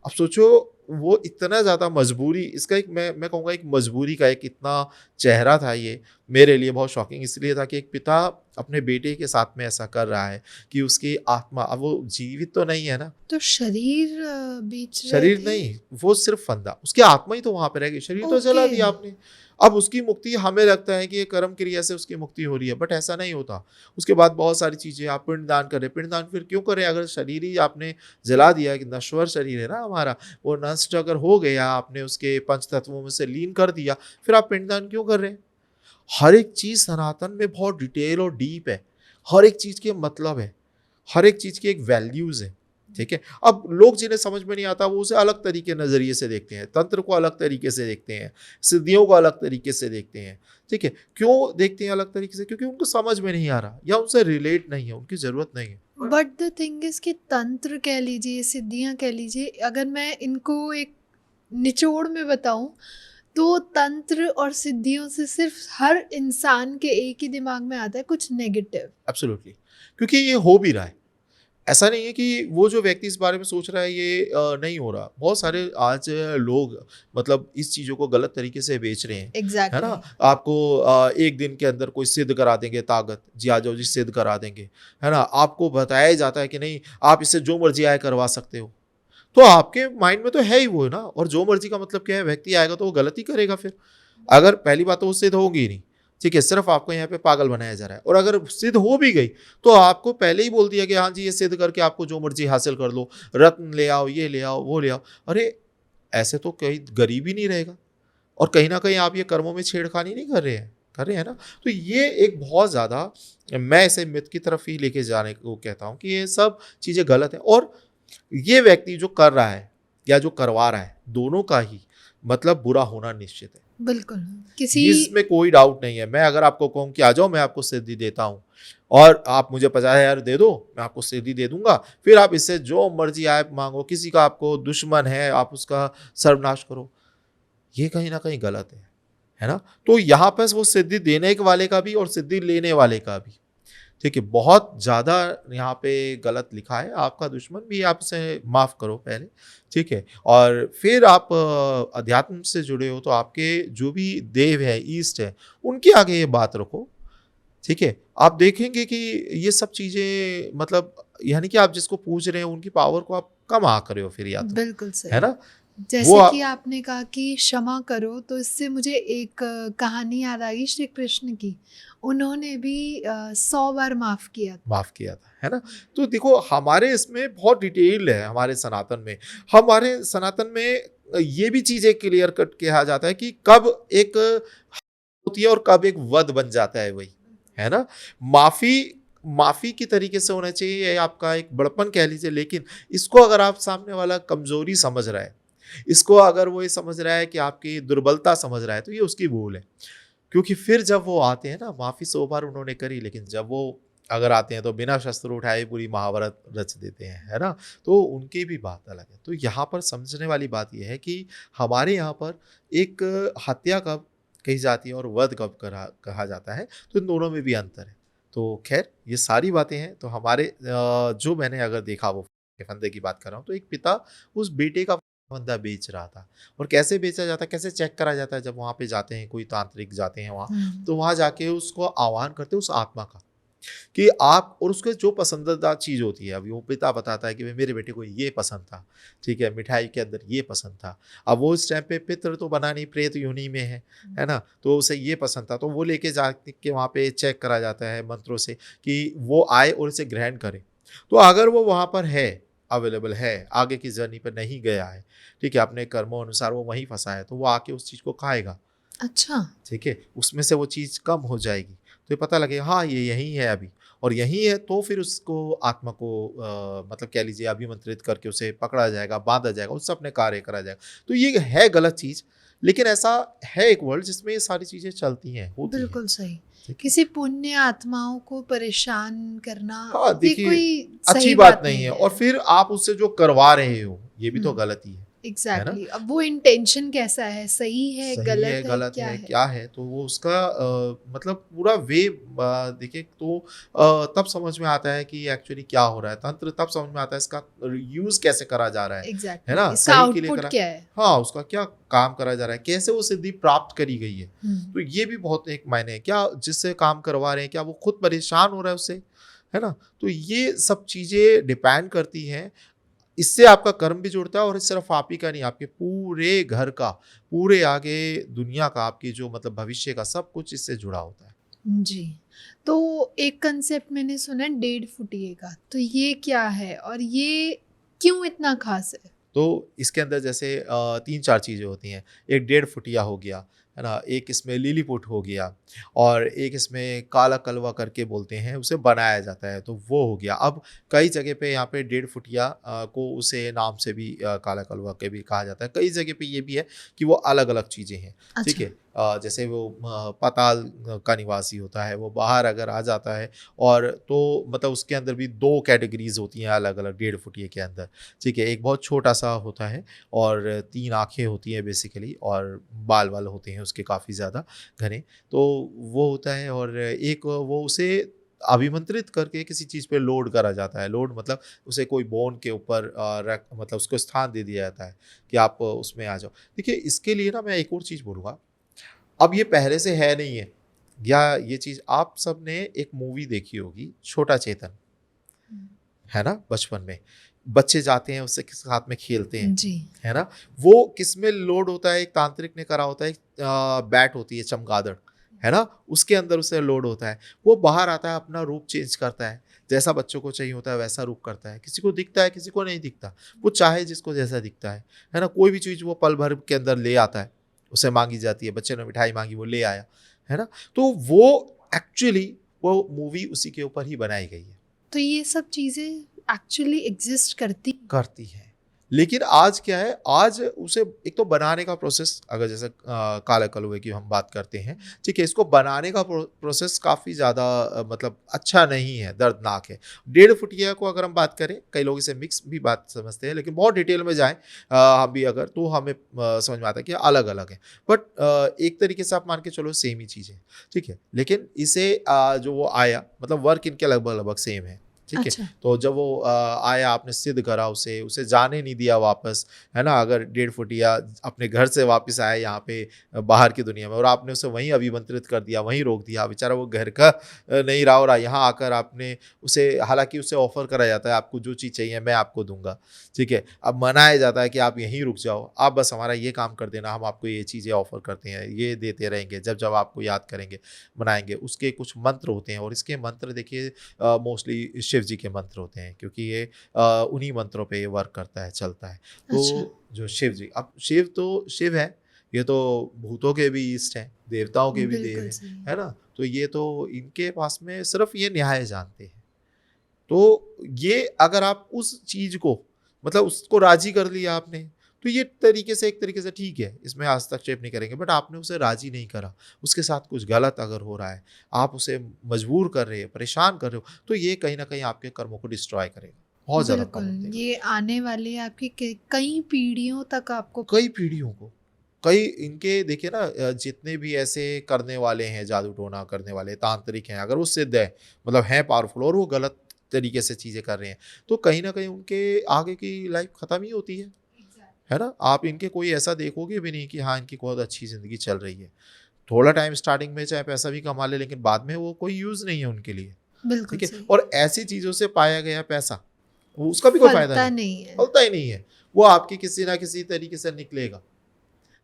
[SPEAKER 1] अब सोचो, वो इतना ज़्यादा मजबूरी, इसका एक मैं कहूँगा एक मजबूरी का एक इतना चेहरा था ये, मेरे लिए बहुत शॉकिंग इसलिए था कि एक पिता अपने बेटे के साथ में ऐसा कर रहा है कि उसकी आत्मा, अब वो जीवित तो नहीं है ना,
[SPEAKER 2] तो शरीर बेच रहे
[SPEAKER 1] शरीर
[SPEAKER 2] थे?
[SPEAKER 1] नहीं, वो सिर्फ फंदा, उसकी आत्मा ही तो वहाँ पे रह गई, शरीर तो जला
[SPEAKER 2] ओके।
[SPEAKER 1] दिया आपने। अब उसकी मुक्ति, हमें लगता है कि ये कर्म क्रिया से उसकी मुक्ति हो रही है, बट ऐसा नहीं होता। उसके बाद बहुत सारी चीज़ें, आप पिंडदान करें, पिंडदान फिर क्यों करें अगर शरीर ही आपने जला दिया, कि नश्वर शरीर है ना हमारा, वो नष्ट अगर हो गया, आपने उसके पंच तत्वों में से लीन कर दिया, फिर आप पिंडदान क्यों कर रहे हैं? हर एक चीज़ सनातन में बहुत डिटेल और डीप है, हर एक चीज़ के मतलब है, हर एक चीज़ की एक वैल्यूज़ है। ठीक है। अब लोग जिन्हें समझ में नहीं आता वो उसे अलग तरीके नज़रिए से देखते हैं, तंत्र को अलग तरीके से देखते हैं, सिद्धियों को अलग तरीके से देखते हैं। ठीक है, क्यों देखते हैं अलग तरीके से? क्योंकि उनको समझ में नहीं आ रहा या उनसे रिलेट नहीं है, उनकी ज़रूरत नहीं है।
[SPEAKER 2] बट द थिंग इज कि तंत्र कह लीजिए, सिद्धियां कह लीजिए, अगर मैं इनको एक निचोड़ में बताऊं तो तंत्र और सिद्धियों से सिर्फ हर इंसान के एक ही दिमाग में आता है कुछ नेगेटिव।
[SPEAKER 1] एब्सोल्युटली, क्योंकि ये हो भी रहा है। ऐसा नहीं है कि वो जो व्यक्ति इस बारे में सोच रहा है ये नहीं हो रहा। बहुत सारे आज लोग मतलब इस चीज़ों को गलत तरीके से बेच रहे हैं, है
[SPEAKER 2] एग्जैक्टली।
[SPEAKER 1] ना? आपको एक दिन के अंदर कोई सिद्ध करा देंगे ताकत, जी आ जाओ जी सिद्ध करा देंगे, है ना? आपको बताया जाता है कि नहीं आप इससे जो मर्जी आए करवा सकते हो। तो आपके माइंड में तो है ही वो ना, और जो मर्जी का मतलब क्या है? व्यक्ति आएगा तो वो गलत ही करेगा फिर। अगर पहली बात तो वो सिद्ध होगी ही नहीं, ठीक है? सिर्फ आपको यहाँ पे पागल बनाया जा रहा है, और अगर सिद्ध हो भी गई तो आपको पहले ही बोल दिया कि हाँ जी ये सिद्ध करके आपको जो मर्जी हासिल कर लो, रत्न ले आओ, ये ले आओ, वो ले आओ। अरे ऐसे तो कहीं गरीब ही नहीं रहेगा, और कहीं ना कहीं आप ये कर्मों में छेड़खानी नहीं कर रहे हैं, कर रहे हैं ना? तो ये एक बहुत ज़्यादा, मैं इसे मिथ की तरफ ही लेके जाने को कहता हूँ कि ये सब चीज़ें गलत हैं। और ये व्यक्ति जो कर रहा है या जो करवा रहा है, दोनों का ही मतलब बुरा होना निश्चित है,
[SPEAKER 2] बिल्कुल। किसी
[SPEAKER 1] इसमें कोई डाउट नहीं है। मैं अगर आपको कहूँ कि आ जाओ मैं आपको सिद्धि देता हूँ और आप मुझे 50,000 दे दो, मैं आपको सिद्धि दे दूंगा, फिर आप इससे जो मर्जी आए मांगो, किसी का आपको दुश्मन है आप उसका सर्वनाश करो, ये कहीं ना कहीं गलत है ना? तो यहाँ पर वो सिद्धि देने वाले का भी और सिद्धि लेने वाले का भी, ठीक है, बहुत ज़्यादा यहाँ पे गलत लिखा है। आपका दुश्मन भी आपसे माफ़ करो पहले, ठीक है, और फिर आप अध्यात्म से जुड़े हो तो आपके जो भी देव है, ईस्ट है, उनके आगे ये बात रखो, ठीक है। आप देखेंगे कि ये सब चीज़ें मतलब यानी कि आप जिसको पूज रहे हैं उनकी पावर को आप कम आ कर रहे हो फिर, या तो
[SPEAKER 2] बिल्कुल
[SPEAKER 1] है
[SPEAKER 2] सही।
[SPEAKER 1] ना?
[SPEAKER 2] जैसे
[SPEAKER 1] वो
[SPEAKER 2] कि आपने कहा कि क्षमा करो, तो इससे मुझे एक कहानी याद आ गई श्री कृष्ण की। उन्होंने भी 100 बार माफ किया।
[SPEAKER 1] माफ़ किया था, है ना? तो देखो हमारे इसमें बहुत डिटेल है, हमारे सनातन में ये भी चीज़ें क्लियर कट कहा जाता है कि कब एक होती है और कब एक वध बन जाता है वही, है ना? माफ़ी की तरीके से होना चाहिए, ये आपका एक बड़पन कह लीजिए, लेकिन इसको अगर आप सामने वाला कमज़ोरी समझ रहा है, इसको अगर वो ये समझ रहा है कि आपकी दुर्बलता समझ रहा है, तो ये उसकी भूल है। क्योंकि फिर जब वो आते हैं ना, माफ़ी 100 बार उन्होंने करी, लेकिन जब वो अगर आते हैं तो बिना शस्त्र उठाए पूरी महाभारत रच देते हैं, है ना? तो उनकी भी बात अलग है। तो यहाँ पर समझने वाली बात ये है कि हमारे यहाँ पर एक हत्या कब कही जाती है और वध कब कहा जाता है, तो इन दोनों में भी अंतर है। तो खैर ये सारी बातें हैं। तो हमारे जो मैंने अगर देखा वो फंदे की बात कर रहा हूँ, तो एक पिता उस बेटे का फंदा बेच रहा था। और कैसे बेचा जाता है, कैसे चेक करा जाता है? जब वहाँ पे जाते हैं, कोई तांत्रिक जाते हैं वहाँ, तो वहाँ जाके उसको आह्वान करते हैं उस आत्मा का कि आप, और उसके जो पसंदीदा चीज़ होती है, अभी वो पिता बताता है कि भाई मेरे बेटे को ये पसंद था, ठीक है, मिठाई के अंदर ये पसंद था। अब वो इस टाइम पे पितृ तो बना नहीं, प्रेत योनि में है ना? तो उसे ये पसंद था, तो वो लेके जाके वहाँ पे चेक करा जाता है मंत्रों से कि वो आए और इसे ग्रहण करे। तो अगर वो वहाँ पर है, अवेलेबल है, आगे की जर्नी पर नहीं गया है, ठीक है, अपने कर्मों अनुसार वो वहीं फंसा है, तो वो आके उस चीज़ को खाएगा,
[SPEAKER 2] अच्छा।
[SPEAKER 1] ठीक है, उसमें से वो चीज़ कम हो जाएगी। तो ये पता लगेगा हाँ ये यहीं है अभी, और यहीं है, तो फिर उसको आत्मा को मतलब कह लीजिए अभिमंत्रित करके उसे पकड़ा जाएगा, बांधा जाएगा, उससे अपने कार्य करा जाएगा। तो ये है गलत चीज़, लेकिन ऐसा है एक वर्ल्ड जिसमें ये सारी चीज़ें चलती हैं, होती हैं।
[SPEAKER 2] बिल्कुल सही।
[SPEAKER 1] ठीक है?
[SPEAKER 2] किसी पुण्य आत्माओं को परेशान करना
[SPEAKER 1] हाँ,
[SPEAKER 2] ये
[SPEAKER 1] देखिए
[SPEAKER 2] कोई
[SPEAKER 1] अच्छी
[SPEAKER 2] सही
[SPEAKER 1] बात नहीं है, और फिर आप उससे जो करवा रहे हो ये भी तो
[SPEAKER 2] हम्म,
[SPEAKER 1] गलत ही है ना?
[SPEAKER 2] एग्जैक्टली। अब वो इंटेंशन कैसा है, सही है,
[SPEAKER 1] सही है, गलत
[SPEAKER 2] क्या
[SPEAKER 1] है,
[SPEAKER 2] है?
[SPEAKER 1] क्या है, तो वो उसका मतलब पूरा वे देखिए तो तब समझ में आता है कि एक्चुअली क्या हो रहा है। तंत्र तब समझ में आता है इसका यूज़ कैसे करा जा रहा है
[SPEAKER 2] एग्जैक्टली,
[SPEAKER 1] ना?
[SPEAKER 2] इसका
[SPEAKER 1] सही के लिए
[SPEAKER 2] आउटपुट
[SPEAKER 1] करा,
[SPEAKER 2] क्या है?
[SPEAKER 1] हाँ, उसका क्या काम करा जा रहा है, कैसे वो सिद्धि प्राप्त करी गई है।
[SPEAKER 2] हम्म,
[SPEAKER 1] तो ये भी बहुत एक मायने है, क्या जिससे काम करवा रहे हैं, क्या वो खुद परेशान हो रहा है उससे, है ना? तो ये सब चीज़ें डिपेंड करती हैं। इससे आपका कर्म भी जुड़ता है, और सिर्फ आप ही का नहीं, आपके पूरे घर का, पूरे आगे दुनिया का, आपकी जो मतलब भविष्य का सब कुछ इससे जुड़ा होता है।
[SPEAKER 2] जी। तो एक कंसेप्ट मैंने सुना है 1.5 फुटिये का, तो ये क्या है और ये क्यों इतना खास है?
[SPEAKER 1] तो इसके अंदर जैसे 3-4 चीज़ें होती हैं। एक 1.5 फुटिया हो गया, है ना, एक इसमें लिलीपुट हो गया और एक इसमें काला कलवा करके बोलते हैं, उसे बनाया जाता है, तो वो हो गया। अब कई जगह पे यहाँ पे 1.5 फुटिया को उसे नाम से भी काला कलवा के भी कहा जाता है। कई जगह पे ये भी है कि वो अलग-अलग चीज़ें हैं, ठीक
[SPEAKER 2] अच्छा।
[SPEAKER 1] है? जैसे वो पाताल का निवासी होता है, वो बाहर अगर आ जाता है और तो मतलब उसके अंदर भी 2 कैटेगरीज़ होती हैं अलग-अलग 1.5 फुटिये के अंदर, ठीक है? एक बहुत छोटा-सा होता है और 3 आँखें होती हैं बेसिकली और बाल-वाल होते हैं उसके काफ़ी ज़्यादा घने, तो वो होता है। और एक वो उसे अभिमंत्रित करके किसी चीज़ पे लोड करा जाता है। लोड मतलब उसे कोई बोन के ऊपर रख मतलब उसको स्थान दे दिया जाता है कि आप उसमें आ जाओ। देखिए, इसके लिए ना मैं एक और चीज़ बोलूँगा, अब ये पहले से है नहीं है, या ये चीज़ आप सबने एक मूवी देखी होगी छोटा चेतन, है ना? बचपन में बच्चे जाते हैं उससे साथ में खेलते हैं,
[SPEAKER 2] जी।
[SPEAKER 1] है ना? वो किसमें लोड होता है, एक तांत्रिक ने करा होता है, एक बैट होती है चमगादड़, है ना? उसके अंदर उसे लोड होता है। वो बाहर आता है, अपना रूप चेंज करता है, जैसा बच्चों को चाहिए होता है वैसा रूप करता है। किसी को दिखता है, किसी को नहीं दिखता। वो चाहे जिसको जैसा दिखता है ना? कोई भी चीज़ वो पल भर के अंदर ले आता है, उसे माँगी जाती है। बच्चे ने मिठाई माँगी, वो ले आया, है ना? तो वो एक्चुअली वो मूवी उसी के ऊपर ही बनाई गई है।
[SPEAKER 2] तो ये सब चीज़ें एक्चुअली एग्जिस्ट
[SPEAKER 1] करती है। लेकिन आज क्या है, आज उसे एक तो बनाने का प्रोसेस, अगर जैसे काला कलवे की हम बात करते हैं, ठीक है? इसको बनाने का प्रोसेस काफ़ी ज़्यादा मतलब अच्छा नहीं है, दर्दनाक है। 1.5 फुटिया को अगर हम बात करें, कई लोग इसे मिक्स भी बात समझते हैं, लेकिन बहुत डिटेल में जाएँ हम भी अगर, तो हमें समझ में आता है कि अलग-अलग है। बट एक तरीके से आप मान के चलो सेम ही चीज़ है, ठीक है? लेकिन इसे जो वो आया, मतलब वर्क इनके लगभग-लगभग सेम है, ठीक है?
[SPEAKER 2] अच्छा।
[SPEAKER 1] तो जब वो आया, आपने सिद्ध करा उसे जाने नहीं दिया वापस, है ना? अगर 1.5 फुटिया अपने घर से वापस आया यहाँ पे बाहर की दुनिया में, और आपने उसे वहीं अभिमंत्रित कर दिया, वहीं रोक दिया, बेचारा वो घर का नहीं रहा, और यहाँ आकर आपने उसे, हालाँकि उसे ऑफ़र करा जाता है, आपको जो चीज़ चाहिए मैं आपको दूँगा, ठीक है? अब मनाया जाता है कि आप यहीं रुक जाओ, आप बस हमारा ये काम कर देना, हम आपको ये चीज़ें ऑफ़र करते हैं, ये देते रहेंगे, जब-जब आपको याद करेंगे, मनाएँगे। उसके कुछ मंत्र होते हैं, और इसके मंत्र देखिए मोस्टली शिव जी के मंत्र होते हैं, क्योंकि ये उन्हीं मंत्रों पे ये वर्क करता है, चलता है।
[SPEAKER 2] अच्छा।
[SPEAKER 1] तो जो शिव जी, अब शिव तो शिव है, ये तो भूतों के भी ईष्ट हैं, देवताओं के भी देव
[SPEAKER 2] बिल्कुल
[SPEAKER 1] हैं,
[SPEAKER 2] सही।
[SPEAKER 1] है ना? तो ये तो इनके पास में सिर्फ़ ये न्याय जानते हैं। तो ये अगर आप उस चीज़ को, मतलब उसको राज़ी कर लिया आपने, तो ये तरीके से, एक तरीके से ठीक है, इसमें हस्तक्षेप नहीं करेंगे। बट आपने उसे राज़ी नहीं करा, उसके साथ कुछ गलत अगर हो रहा है, आप उसे मजबूर कर रहे हैं, परेशान कर रहे हो, तो ये कहीं न कहीं आपके कर्मों को डिस्ट्रॉय करेगा, बहुत ज़्यादा
[SPEAKER 2] बिल्कुल,
[SPEAKER 1] प्रॉब्लम देगा।
[SPEAKER 2] ये आने वाली आपकी कई पीढ़ियों तक आपको
[SPEAKER 1] कई पीढ़ियों को, कई इनके देखिए ना, जितने भी ऐसे करने वाले हैं, जादू टोना करने वाले तांत्रिक हैं, अगर वो सिद्ध है, मतलब हैं पावरफुल, और वो गलत तरीके से चीज़ें कर रहे हैं, तो कहीं न कहीं उनके आगे की लाइफ़ ख़त्म ही होती है ना? आप इनके कोई ऐसा देखोगे भी नहीं कि हाँ, इनकी बहुत अच्छी ज़िंदगी चल रही है। थोड़ा टाइम स्टार्टिंग में चाहे पैसा भी कमा ले, लेकिन बाद में वो कोई यूज़ नहीं है उनके लिए,
[SPEAKER 2] बिल्कुल
[SPEAKER 1] ठीक है?
[SPEAKER 2] सही।
[SPEAKER 1] और ऐसी चीज़ों से पाया गया पैसा, वो उसका भी कोई फ़ायदा
[SPEAKER 2] फलता
[SPEAKER 1] नहीं,
[SPEAKER 2] नहीं है।
[SPEAKER 1] फलता ही नहीं है। वो आपकी किसी न किसी तरीके से निकलेगा।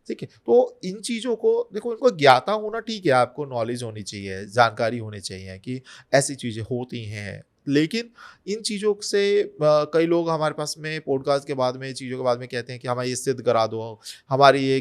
[SPEAKER 1] ठीक है? तो इन चीज़ों को देखो, इनको ज्ञाता होना ठीक है, आपको नॉलेज होनी चाहिए, जानकारी होनी चाहिए कि ऐसी चीज़ें होती हैं। लेकिन इन चीज़ों से कई लोग हमारे पास में पॉडकास्ट के बाद में, चीज़ों के बाद में कहते हैं कि हमें ये सिद्ध करा दो, हमारी ये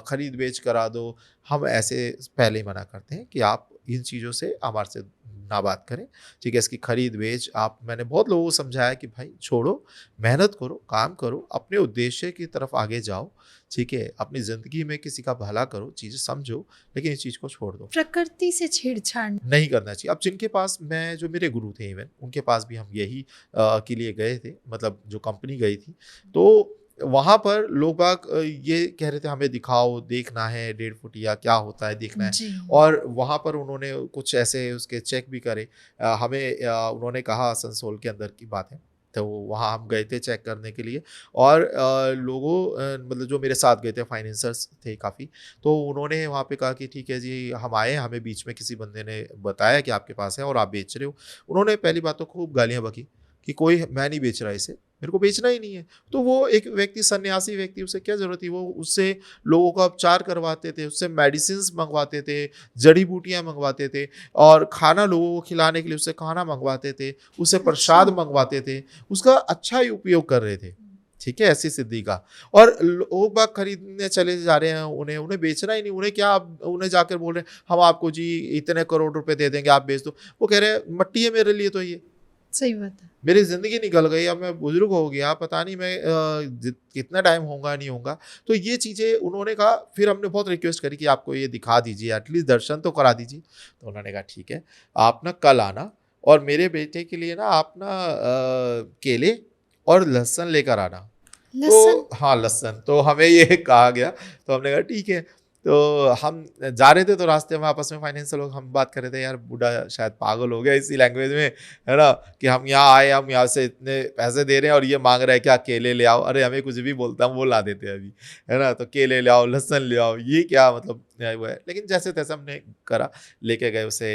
[SPEAKER 1] खरीद-बेच करा दो। हम ऐसे पहले ही मना करते हैं कि आप इन चीज़ों से हमारे से ना बात करें, ठीक है? इसकी खरीद-बेच आप, मैंने बहुत लोगों को समझाया कि भाई छोड़ो, मेहनत करो, काम करो, अपने उद्देश्य की तरफ आगे जाओ, ठीक है? अपनी ज़िंदगी में किसी का भला करो, चीज़ें समझो, लेकिन इस चीज़ को छोड़ दो।
[SPEAKER 2] प्रकृति से छेड़छाड़।
[SPEAKER 1] नहीं करना चाहिए। अब जिनके पास, मैं जो मेरे गुरु थे इवन, उनके पास भी हम यही के लिए गए थे, मतलब जो कंपनी गई थी, तो वहाँ पर लोग बाग ये कह रहे थे हमें दिखाओ, देखना है 1.5 फुटिया क्या होता है, देखना है।
[SPEAKER 2] जी।
[SPEAKER 1] और वहाँ पर उन्होंने कुछ ऐसे उसके चेक भी करे। हमें उन्होंने कहा, आसनसोल के अंदर की बात है, तो वहाँ हम गए थे चेक करने के लिए। और लोगों मतलब जो मेरे साथ गए थे, फाइनेंसर्स थे काफ़ी, तो उन्होंने वहाँ पे कहा कि ठीक है जी, हम आए, हमें बीच में किसी बंदे ने बताया कि आपके पास है और आप बेच रहे हो। उन्होंने पहली बात तो खूब गालियाँ बकी कि कोई, मैं नहीं बेच रहा इसे, मेरे को बेचना ही नहीं है। तो वो एक व्यक्ति, सन्यासी व्यक्ति, उसे क्या ज़रूरत थी? वो उससे लोगों का उपचार करवाते थे, उससे मेडिसिन्स मँगवाते थे, जड़ी-बूटियाँ मँगवाते थे, और खाना लोगों को खिलाने के लिए उससे खाना मँगवाते थे, उससे
[SPEAKER 2] अच्छा।
[SPEAKER 1] प्रसाद मँगवाते थे, उसका अच्छा ही उपयोग कर रहे थे। ठीक है, ऐसी सिद्धि का। और लोग बाग खरीदने चले जा रहे हैं, उन्हें उन्हें बेचना ही नहीं, उन्हें क्या, आप उन्हें जाकर बोल रहे हैं हम आपको जी इतने करोड़ रुपए दे देंगे, आप बेच दो। वो कह रहे हैं मट्टी है मेरे लिए तो ये,
[SPEAKER 2] सही बात है।
[SPEAKER 1] मेरी ज़िंदगी निकल गई, अब मैं बुज़ुर्ग हो गया, पता नहीं मैं कितना टाइम होगा नहीं होगा। तो ये चीज़ें उन्होंने कहा, फिर हमने बहुत रिक्वेस्ट करी कि आपको ये दिखा दीजिए, एटलीस्ट दर्शन तो करा दीजिए। तो उन्होंने कहा ठीक है, आप ना कल आना और मेरे बेटे के लिए ना आप ना केले और लहसुन लेकर आना।
[SPEAKER 2] लहसुन?
[SPEAKER 1] तो हाँ, लहसुन, तो हमें ये कहा गया, तो हमने कहा ठीक है। तो हम जा रहे थे, तो रास्ते में आपस में फाइनेंशियल लोग हम बात कर रहे थे, यार बूढ़ा शायद पागल हो गया इसी लैंग्वेज में, है ना, कि हम यहाँ आए, हम यहाँ से इतने पैसे दे रहे हैं और ये मांग रहा है क्या केले ले आओ। अरे हमें कुछ भी बोलता हम वो ला देते हैं अभी, है ना, तो केले ले आओ, लहसुन ले आओ, ये क्या मतलब वो है। लेकिन जैसे तैसे हमने करा, लेके गए उसे,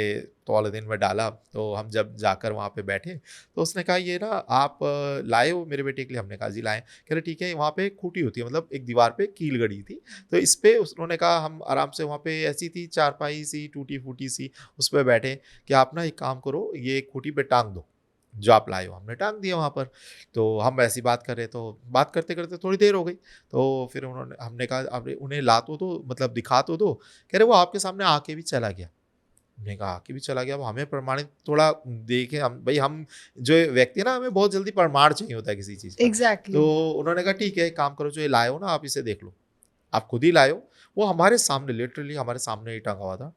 [SPEAKER 1] पॉलीथीन में डाला। तो हम जब जाकर वहाँ पे बैठे, तो उसने कहा ये ना आप लाए हो मेरे बेटे के लिए? हमने कहा जी लाए। कह रहे ठीक है, वहाँ पे एक खूंटी होती है, मतलब एक दीवार पे कील गड़ी थी, तो इस पे उन्होंने कहा हम आराम से, वहाँ पे ऐसी थी चारपाई सी टूटी फूटी सी, उस पर बैठे कि आप ना एक काम करो, ये खूंटी पे टांग दो जो आप लाए हो। हमने टांग दिया वहाँ पर। तो हम ऐसी बात कर रहे, तो बात करते करते थोड़ी देर हो गई। तो फिर हमने कहा अब उन्हें ला तो दो, मतलब दिखा तो दो। कह रहे वो आपके सामने आके भी चला गया। हमने कहा आके भी चला गया, अब हमें प्रमाणित थोड़ा देखें, हम भाई, हम जो व्यक्ति है ना, हमें बहुत जल्दी प्रमाण चाहिए होता है किसी चीज़ का।
[SPEAKER 2] एग्जैक्टली।
[SPEAKER 1] तो उन्होंने कहा ठीक है, एक काम करो, जो ये लाए हो ना आप इसे देख लो, आप खुद ही लाए हो। वो हमारे सामने, लिटरली हमारे सामने ही टंगा हुआ था।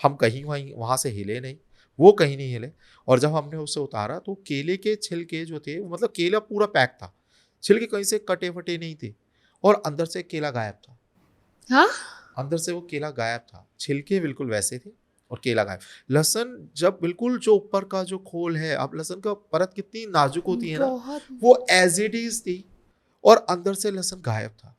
[SPEAKER 1] हम कहीं वहीं वहाँ से हिले नहीं, वो कहीं नहीं हिले। और जब हमने उसे उतारा, तो केले के छिलके जो थे, मतलब केला पूरा पैक था, छिलके कहीं से कटे फटे नहीं थे, और अंदर से केला गायब था।
[SPEAKER 2] हाँ?
[SPEAKER 1] अंदर से वो केला गायब था, छिलके बिल्कुल वैसे थे और केला गायब। लहसुन जब बिल्कुल जो ऊपर का जो खोल है, अब लहसुन का परत कितनी नाजुक होती है ना,
[SPEAKER 2] बहुत।
[SPEAKER 1] वो एज इट इज थी, और अंदर से लहसुन गायब था।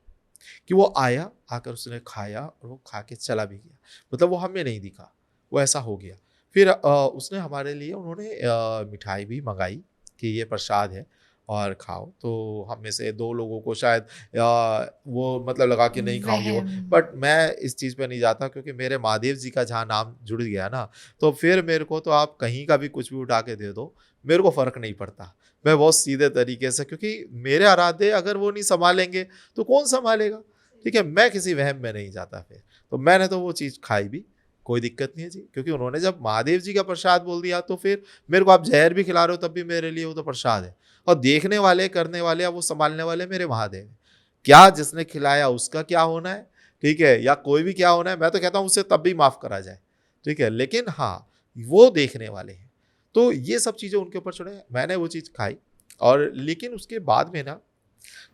[SPEAKER 1] कि वो आया, आकर उसने खाया और वो खा के चला भी गया, मतलब वो हमें नहीं दिखा, वो ऐसा हो गया। फिर उसने हमारे लिए, उन्होंने मिठाई भी मंगाई कि ये प्रसाद है और खाओ। तो हम में से 2 लोगों को शायद वो मतलब लगा कि नहीं खाओगे वो,
[SPEAKER 2] वहम।
[SPEAKER 1] बट मैं इस चीज़ पे नहीं जाता, क्योंकि मेरे महादेव जी का जहाँ नाम जुड़ गया ना, तो फिर मेरे को तो आप कहीं का भी कुछ भी उठा के दे दो, मेरे को फ़र्क नहीं पड़ता। मैं बहुत सीधे तरीके से, क्योंकि मेरे आराध्य अगर वो नहीं सँभालेंगे तो कौन सँभालेगा? ठीक है, मैं किसी वहम में नहीं जाता फिर। तो मैंने तो वो चीज़ खाई भी, कोई दिक्कत नहीं है जी, क्योंकि उन्होंने जब महादेव जी का प्रसाद बोल दिया, तो फिर मेरे को आप ज़हर भी खिला रहे हो तब भी मेरे लिए वो तो प्रसाद है। और देखने वाले, करने वाले, या वो सँभालने वाले मेरे महादेव हैं। क्या जिसने खिलाया उसका क्या होना है, ठीक है? या कोई भी क्या होना है, मैं तो कहता हूँ उसे तब भी माफ़ करा जाए, ठीक है? लेकिन हाँ, वो देखने वाले हैं। तो ये सब चीज़ें उनके ऊपर छोड़े, मैंने वो चीज़ खाई। और लेकिन उसके बाद में ना,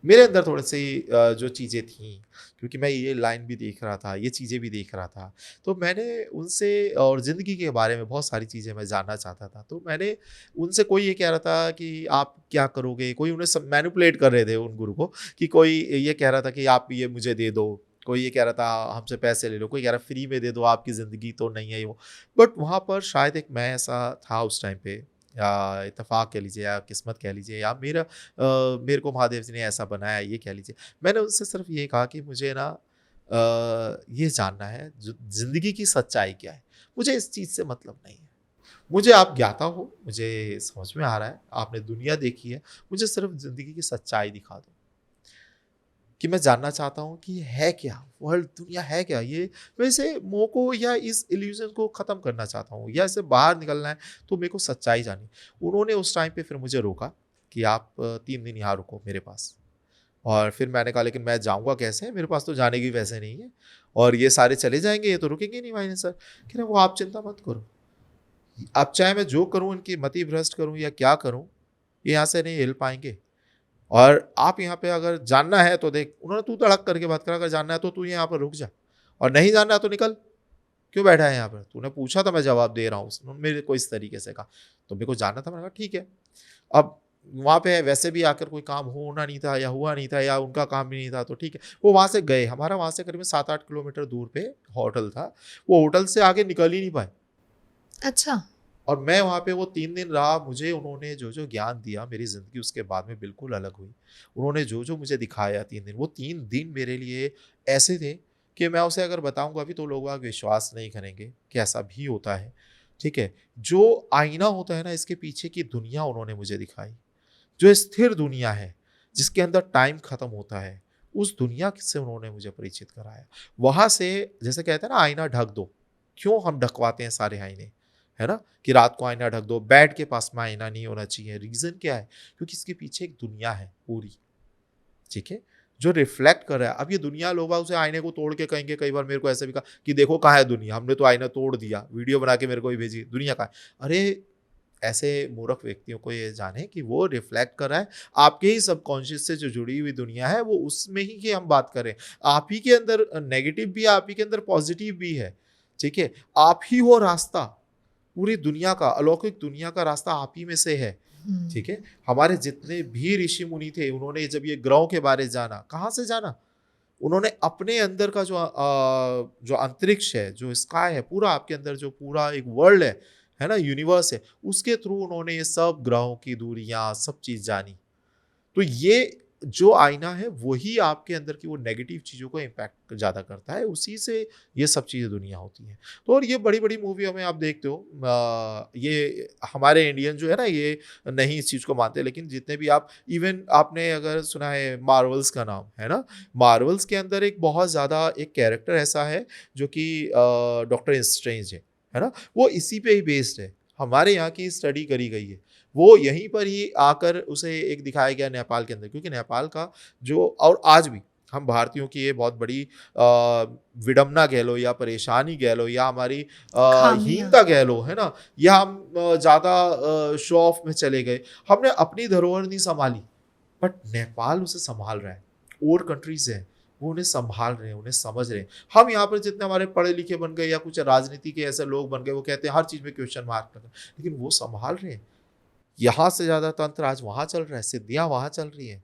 [SPEAKER 1] मेरे अंदर थोड़ी-सी जो चीज़ें थीं, क्योंकि मैं ये लाइन भी देख रहा था, ये चीज़ें भी देख रहा था, तो मैंने उनसे, और ज़िंदगी के बारे में बहुत सारी चीज़ें मैं जानना चाहता था। तो मैंने उनसे, कोई ये कह रहा था कि आप क्या करोगे? कोई उन्हें मैनिपुलेट कर रहे थे उन गुरु को, कि कोई ये कह रहा था कि आप ये मुझे दे दो, कोई ये कह रहा था हमसे पैसे ले लो, कोई कह रहा फ्री में दे दो, आपकी ज़िंदगी तो नहीं है ये वो। बट वहाँ पर शायद एक मैं ऐसा था उस टाइम पे, या इत्तेफ़ाक कह लीजिए, या किस्मत कह लीजिए, या मेरे को महादेव जी ने ऐसा बनाया, ये कह लीजिए। मैंने उनसे सिर्फ़ ये कहा कि मुझे ना ये जानना है, जो ज़िंदगी की सच्चाई क्या है? मुझे इस चीज़ से मतलब नहीं है। मुझे आप ज्ञाता हो, मुझे समझ में आ रहा है, आपने दुनिया देखी है, मुझे सिर्फ़ ज़िंदगी की सच्चाई दिखा दो। कि मैं जानना चाहता हूँ कि है क्या? वर्ल्ड, दुनिया है क्या? ये मैं इसे मोह को, या इस इल्यूज़न को ख़त्म करना चाहता हूँ, या इससे बाहर निकलना है, तो मेरे को सच्चाई जाननी। उन्होंने उस टाइम पे फिर मुझे रोका कि आप 3 दिन यहाँ रुको मेरे पास। और फिर मैंने कहा लेकिन मैं जाऊँगा कैसे? मेरे पास तो जाने के पैसे नहीं है, और ये सारे चले जाएँगे, ये तो रुकेंगे नहीं फाइनेंसर। कह रहे वो आप चिंता मत करो। अब चाहे मैं जो करूँ, इनकी मति भ्रष्ट करूँ या क्या करूँ, ये यहाँ से नहीं हिल पाएँगे। और आप यहाँ पे अगर जानना है तो देख, उन्होंने तू तड़क करके बात करा, अगर जानना है तो तू यहाँ पर रुक जा, और नहीं जानना है तो निकल। क्यों बैठा है यहाँ पर? तूने पूछा था, मैं जवाब दे रहा हूँ। उन्होंने मेरे को इस तरीके से कहा, तो मेरे को जानना था, मैंने कहा ठीक है। अब वहाँ पे वैसे भी आकर कोई काम होना नहीं था, या हुआ नहीं था, या उनका काम भी नहीं था, तो ठीक है। वो वहाँ से गए, हमारा वहाँ से करीबन 7-8 किलोमीटर दूर पे होटल था। वो होटल से आगे निकल ही नहीं पाए।
[SPEAKER 2] अच्छा।
[SPEAKER 1] और मैं वहाँ पे वो 3 दिन रहा, मुझे उन्होंने जो-जो ज्ञान दिया, मेरी ज़िंदगी उसके बाद में बिल्कुल अलग हुई। उन्होंने जो-जो मुझे दिखाया 3 दिन, वो 3 दिन मेरे लिए ऐसे थे कि मैं उसे अगर बताऊँगा भी तो लोग बाग विश्वास नहीं करेंगे कि ऐसा भी होता है, ठीक है? जो आईना होता है ना, इसके पीछे की दुनिया उन्होंने मुझे दिखाई, जो स्थिर दुनिया है, जिसके अंदर टाइम खत्म होता है, उस दुनिया से उन्होंने मुझे परिचित कराया। वहाँ से जैसे कहते हैं ना आईना ढक दो, क्यों हम ढकवाते हैं सारे आईने, है ना? कि रात को आईना ढक दो, बेड के पास में आईना नहीं होना चाहिए। रीज़न क्या है? क्योंकि इसके पीछे एक दुनिया है पूरी, ठीक है? जो रिफ्लेक्ट कर रहा है। अब ये दुनिया लोग बाग उसे आईने को तोड़ के कहेंगे, कई बार मेरे को ऐसा भी कहा कि देखो कहाँ है दुनिया, हमने तो आईना तोड़ दिया, वीडियो बना के मेरे को भी भेजी, दुनिया कहाँ है? अरे! ऐसे मूर्ख व्यक्तियों को ये जाने कि वो रिफ्लेक्ट कर रहा है आपके ही सबकॉन्शियस से जो जुड़ी हुई दुनिया है, वो उसमें ही की हम बात करें। आप ही के अंदर नेगेटिव भी है, आप ही के अंदर पॉजिटिव भी है, ठीक है? आप ही हो रास्ता, पूरी दुनिया का, अलौकिक दुनिया का रास्ता आप ही में से है,
[SPEAKER 2] हम्म,
[SPEAKER 1] ठीक है? हमारे जितने भी ऋषि मुनि थे, उन्होंने जब ये ग्रहों के बारे जाना, कहाँ से जाना? उन्होंने अपने अंदर का जो अंतरिक्ष है, जो स्काई है, पूरा आपके अंदर जो पूरा एक वर्ल्ड है ना, यूनिवर्स है, उसके थ्रू उन्होंने ये सब ग्रहों की दूरियां, सब चीज जानी। तो ये जो आईना है वही आपके अंदर की वो नेगेटिव चीज़ों को इम्पैक्ट ज़्यादा करता है, उसी से ये सब चीज़ें दुनिया होती हैं। तो और ये बड़ी-बड़ी मूवियों में आप देखते हो ये हमारे इंडियन जो है ना ये नहीं इस चीज़ को मानते, लेकिन जितने भी आप इवन आपने अगर सुना है मार्वल्स का नाम, है ना? मार्वल्स के अंदर एक बहुत ज़्यादा एक कैरेक्टर ऐसा है जो कि डॉक्टर स्ट्रेंज है ना? वो इसी पे ही बेस्ड है। हमारे यहाँ की स्टडी करी गई है। वो यहीं पर ही आकर उसे एक दिखाया गया नेपाल के अंदर, क्योंकि नेपाल का जो और आज भी हम भारतीयों की ये बहुत बड़ी विडंबना कह लो या परेशानी कह लो या हमारी
[SPEAKER 2] खामियां।
[SPEAKER 1] हीनता कह लो, है ना? या हम ज़्यादा शो ऑफ में चले गए। हमने अपनी धरोहर नहीं सँभाली, बट नेपाल उसे सँभाल रहा है। और कंट्रीज़ हैं, वो उन्हें सँभाल रहे हैं, उन्हें समझ रहे हैं। हम यहाँ पर जितने हमारे पढ़े-लिखे बन गए या कुछ राजनीति के ऐसे लोग बन गए, वो कहते हैं हर चीज़ में क्वेश्चन मार्क लगा, लेकिन वो सँभाल रहे हैं। यहाँ से ज़्यादा तंत्र आज वहाँ चल रहा है, सिद्धियाँ वहाँ चल रही हैं,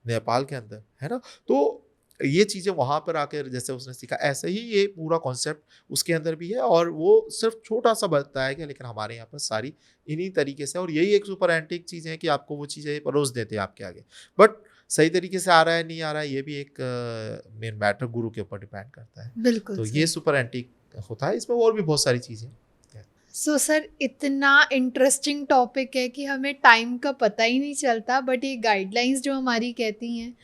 [SPEAKER 1] नेपाल के अंदर, है ना? तो ये चीज़ें वहाँ पर आकर जैसे उसने सीखा, ऐसे ही ये पूरा कॉन्सेप्ट उसके अंदर भी है और वो सिर्फ़ छोटा-सा बताया गया, लेकिन हमारे यहाँ पर सारी इन्हीं तरीके से, और यही एक सुपर एंटीक चीज़ है कि आपको वो चीज़ें परोस देते हैं आपके आगे। बट सही तरीके से आ रहा है, नहीं आ रहा है, ये भी एक मेन मैटर गुरु के ऊपर डिपेंड करता है।
[SPEAKER 2] बिल्कुल
[SPEAKER 1] तो ये
[SPEAKER 2] सही।
[SPEAKER 1] सुपर एंटीक होता है, इसमें और भी बहुत सारी चीज़ें हैं।
[SPEAKER 2] सो सर, इतना इंटरेस्टिंग टॉपिक है कि हमें टाइम का पता ही नहीं चलता, बट ये गाइडलाइंस जो हमारी कहती हैं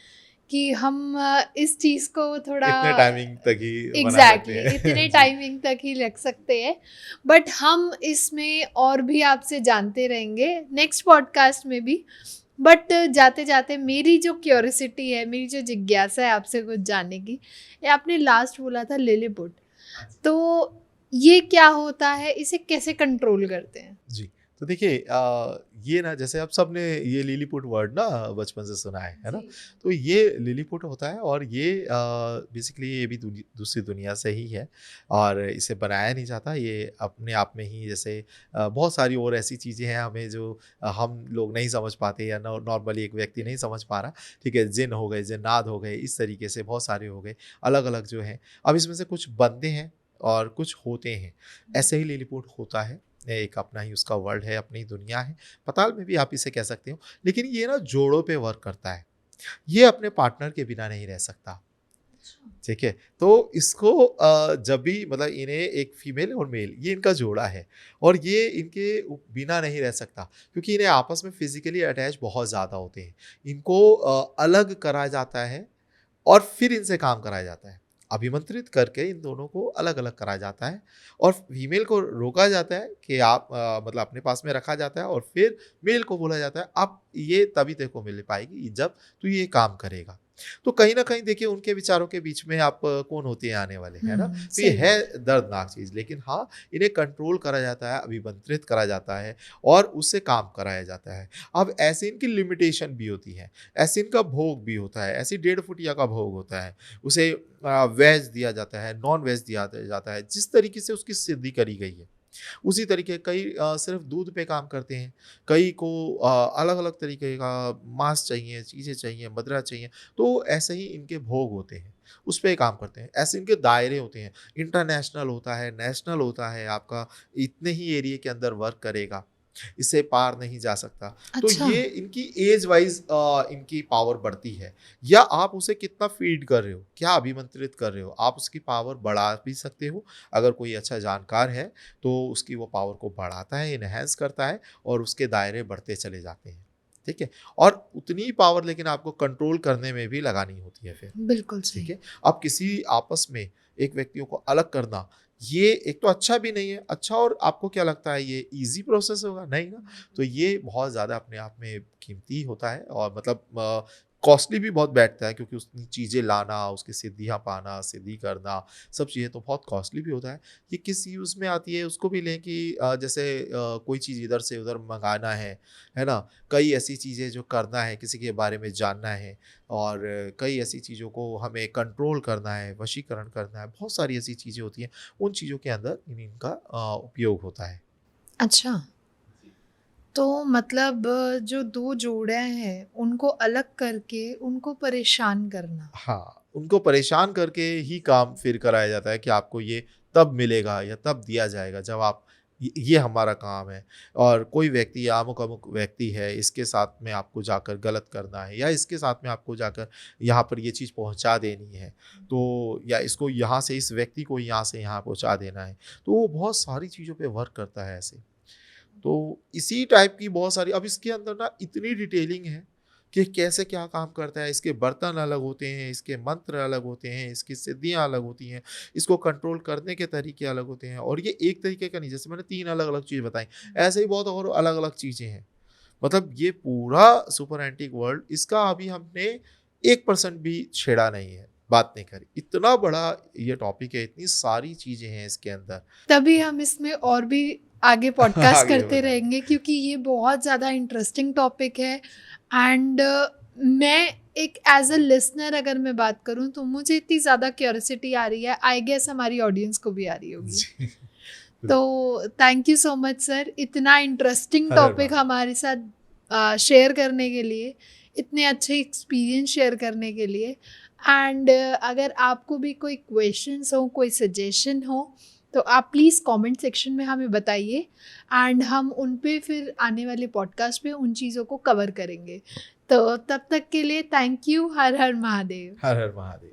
[SPEAKER 2] कि हम इस चीज़ को थोड़ा
[SPEAKER 1] इतने टाइमिंग तक ही बना सकते
[SPEAKER 2] एग्जैक्टली
[SPEAKER 1] हैं।
[SPEAKER 2] इतने
[SPEAKER 1] जी।
[SPEAKER 2] टाइमिंग तक ही रख सकते हैं। बट हम इसमें और भी आपसे जानते रहेंगे नेक्स्ट पॉडकास्ट में भी। बट जाते जाते मेरी जो क्यूरियोसिटी है, मेरी जो जिज्ञासा है आपसे कुछ जानने की, ये आपने लास्ट बोला था लिलीपुट, तो ये क्या होता है, इसे कैसे कंट्रोल करते हैं?
[SPEAKER 1] जी, तो देखिए ये ना जैसे आप सबने ये लिलीपुट वर्ड ना बचपन से सुना है ना?
[SPEAKER 2] जी।
[SPEAKER 1] तो ये लिलीपुट होता है और ये बेसिकली ये भी दूसरी दुनिया से ही है और इसे बनाया नहीं जाता। ये अपने आप में ही जैसे बहुत सारी और ऐसी चीज़ें हैं हमें जो हम लोग नहीं समझ पाते या नॉर्मली एक व्यक्ति नहीं समझ पा रहा, ठीक है? जिन्न हो गए, जिन्नात हो गए, इस तरीके से बहुत सारे हो गए, अलग-अलग जो हैं। अब इसमें से कुछ बनते हैं और कुछ होते हैं। ऐसे ही लिलीपुट होता है। एक अपना ही उसका वर्ल्ड है, अपनी दुनिया है। पाताल में भी आप इसे कह सकते हो। लेकिन ये ना जोड़ों पे वर्क करता है। ये अपने पार्टनर के बिना नहीं रह सकता, ठीक है? तो इसको जब भी मतलब इन्हें एक फीमेल और मेल ये इनका जोड़ा है और ये इनके बिना नहीं रह सकता क्योंकि इन्हें आपस में फिज़िकली अटैच बहुत ज़्यादा होते हैं। इनको अलग करा जाता है और फिर इनसे काम कराया जाता है। अभिमंत्रित करके इन दोनों को अलग-अलग करा जाता है और फीमेल को रोका जाता है कि आप मतलब अपने पास में रखा जाता है और फिर मेल को बोला जाता है, अब ये तभी तेरे को मिल पाएगी जब तू ये काम करेगा। तो कहीं न कहीं देखिए उनके विचारों के बीच में आप कौन होते हैं आने वाले, है ना? तो ये
[SPEAKER 2] सही
[SPEAKER 1] है
[SPEAKER 2] बात।
[SPEAKER 1] दर्दनाक चीज़, लेकिन हाँ, इन्हें कंट्रोल करा जाता है, अभिमंत्रित करा जाता है और उससे काम कराया जाता है। अब ऐसे इनकी लिमिटेशन भी होती है। ऐसे इनका भोग भी होता है, ऐसे 1.5 फुटिया का भोग होता है। उसे वेज दिया जाता है, नॉन वेज दिया जाता है, जिस तरीके से उसकी सिद्धि करी गई है। उसी तरीके कई सिर्फ़ दूध पे काम करते हैं, कई को अलग-अलग तरीके का मांस चाहिए, चीज़ें चाहिए, मदिरा चाहिए, तो ऐसे ही इनके भोग होते हैं, उस पे काम करते हैं। ऐसे इनके दायरे होते हैं, इंटरनेशनल होता है, नेशनल होता है, आपका इतने ही एरिया के अंदर वर्क करेगा, इससे पार नहीं जा सकता। तो
[SPEAKER 2] अच्छा।
[SPEAKER 1] ये इनकी एज वाइज़ इनकी पावर बढ़ती है या आप उसे कितना फ़ीड कर रहे हो, क्या अभिमंत्रित कर रहे हो, आप उसकी पावर बढ़ा भी सकते हो। अगर कोई अच्छा जानकार है, तो उसकी वो पावर को बढ़ाता है, एनहांस करता है और उसके दायरे बढ़ते चले जाते हैं। ठीक है, और उतनी ही पावर लेकिन आपको कंट्रोल करने में भी लगानी होती है फिर।
[SPEAKER 2] बिल्कुल
[SPEAKER 1] ठीक
[SPEAKER 2] सही।
[SPEAKER 1] है, अब किसी आपस में एक व्यक्तियों को अलग करना, ये एक तो अच्छा भी नहीं है। अच्छा, और आपको क्या लगता है ये ईज़ी प्रोसेस होगा? नहीं ना। तो ये बहुत ज़्यादा अपने आप में कीमती होता है, और मतलब कॉस्टली भी बहुत बैठता है, क्योंकि उसकी चीज़ें लाना, उसकी सिद्धियाँ पाना, सिद्धि करना, सब चीज़ें तो बहुत कॉस्टली भी होता है। ये किस यूज़ में आती है उसको भी लें कि जैसे कोई चीज़ इधर से उधर मँगाना है ना? कई ऐसी चीज़ें जो करना है, किसी के बारे में जानना है, और कई ऐसी चीज़ों को हमें कंट्रोल करना है, वशीकरण करना है, बहुत सारी ऐसी चीज़ें होती हैं, उन चीज़ों के अंदर इनका उपयोग होता है।
[SPEAKER 2] अच्छा, तो मतलब जो 2 जोड़े हैं, उनको अलग करके उनको परेशान करना।
[SPEAKER 1] हाँ, उनको परेशान करके ही काम फिर कराया जाता है कि आपको ये तब मिलेगा या तब दिया जाएगा जब आप ये हमारा काम है, और कोई व्यक्ति या अमुक-अमुक व्यक्ति है, इसके साथ में आपको जाकर गलत करना है, या इसके साथ में आपको जाकर यहाँ पर ये चीज़ पहुँचा देनी है। तो या इसको यहाँ से, इस व्यक्ति को यहाँ से यहाँ पहुँचा देना है। तो वो बहुत सारी चीज़ों पे वर्क करता है ऐसे। तो इसी टाइप की बहुत सारी, अब इसके अंदर ना इतनी डिटेलिंग है कि कैसे क्या काम करता है। इसके बर्तन अलग होते हैं, इसके मंत्र अलग होते हैं, इसकी सिद्धियाँ अलग होती हैं, इसको कंट्रोल करने के तरीके अलग होते हैं, और ये एक तरीके का नहीं, जैसे मैंने 3 अलग-अलग चीज़ बताई, ऐसे ही बहुत और अलग-अलग चीज़ें हैं। मतलब ये पूरा सुपर एंटीक वर्ल्ड, इसका अभी हमने 1% भी छेड़ा नहीं है, बात नहीं करी। इतना बड़ा ये टॉपिक है, इतनी सारी चीज़ें हैं इसके अंदर।
[SPEAKER 2] तभी हम इसमें और भी आगे पॉडकास्ट
[SPEAKER 1] आगे
[SPEAKER 2] करते
[SPEAKER 1] बढ़ेंगे।
[SPEAKER 2] रहेंगे, क्योंकि ये बहुत ज़्यादा इंटरेस्टिंग टॉपिक है। एंड मैं एक एज अ लिसनर अगर मैं बात करूँ तो मुझे इतनी ज़्यादा क्यूरियोसिटी आ रही है, आई गेस हमारी ऑडियंस को भी आ रही होगी।
[SPEAKER 1] जी।
[SPEAKER 2] तो thank you so much sir, इतना इंटरेस्टिंग
[SPEAKER 1] हर हर
[SPEAKER 2] टॉपिक
[SPEAKER 1] महादेव।
[SPEAKER 2] हमारे साथ शेयर करने के लिए, इतने अच्छे एक्सपीरियंस शेयर करने के लिए। एंड अगर आपको भी कोई क्वेश्चंस हो, कोई सजेशन हो, तो आप प्लीज़ कमेंट सेक्शन में हमें बताइए, एंड हम उन पे फिर आने वाले पॉडकास्ट पे उन चीज़ों को कवर करेंगे। तो तब तक के लिए thank you. Her her Mahadev.
[SPEAKER 1] Her her Mahadev.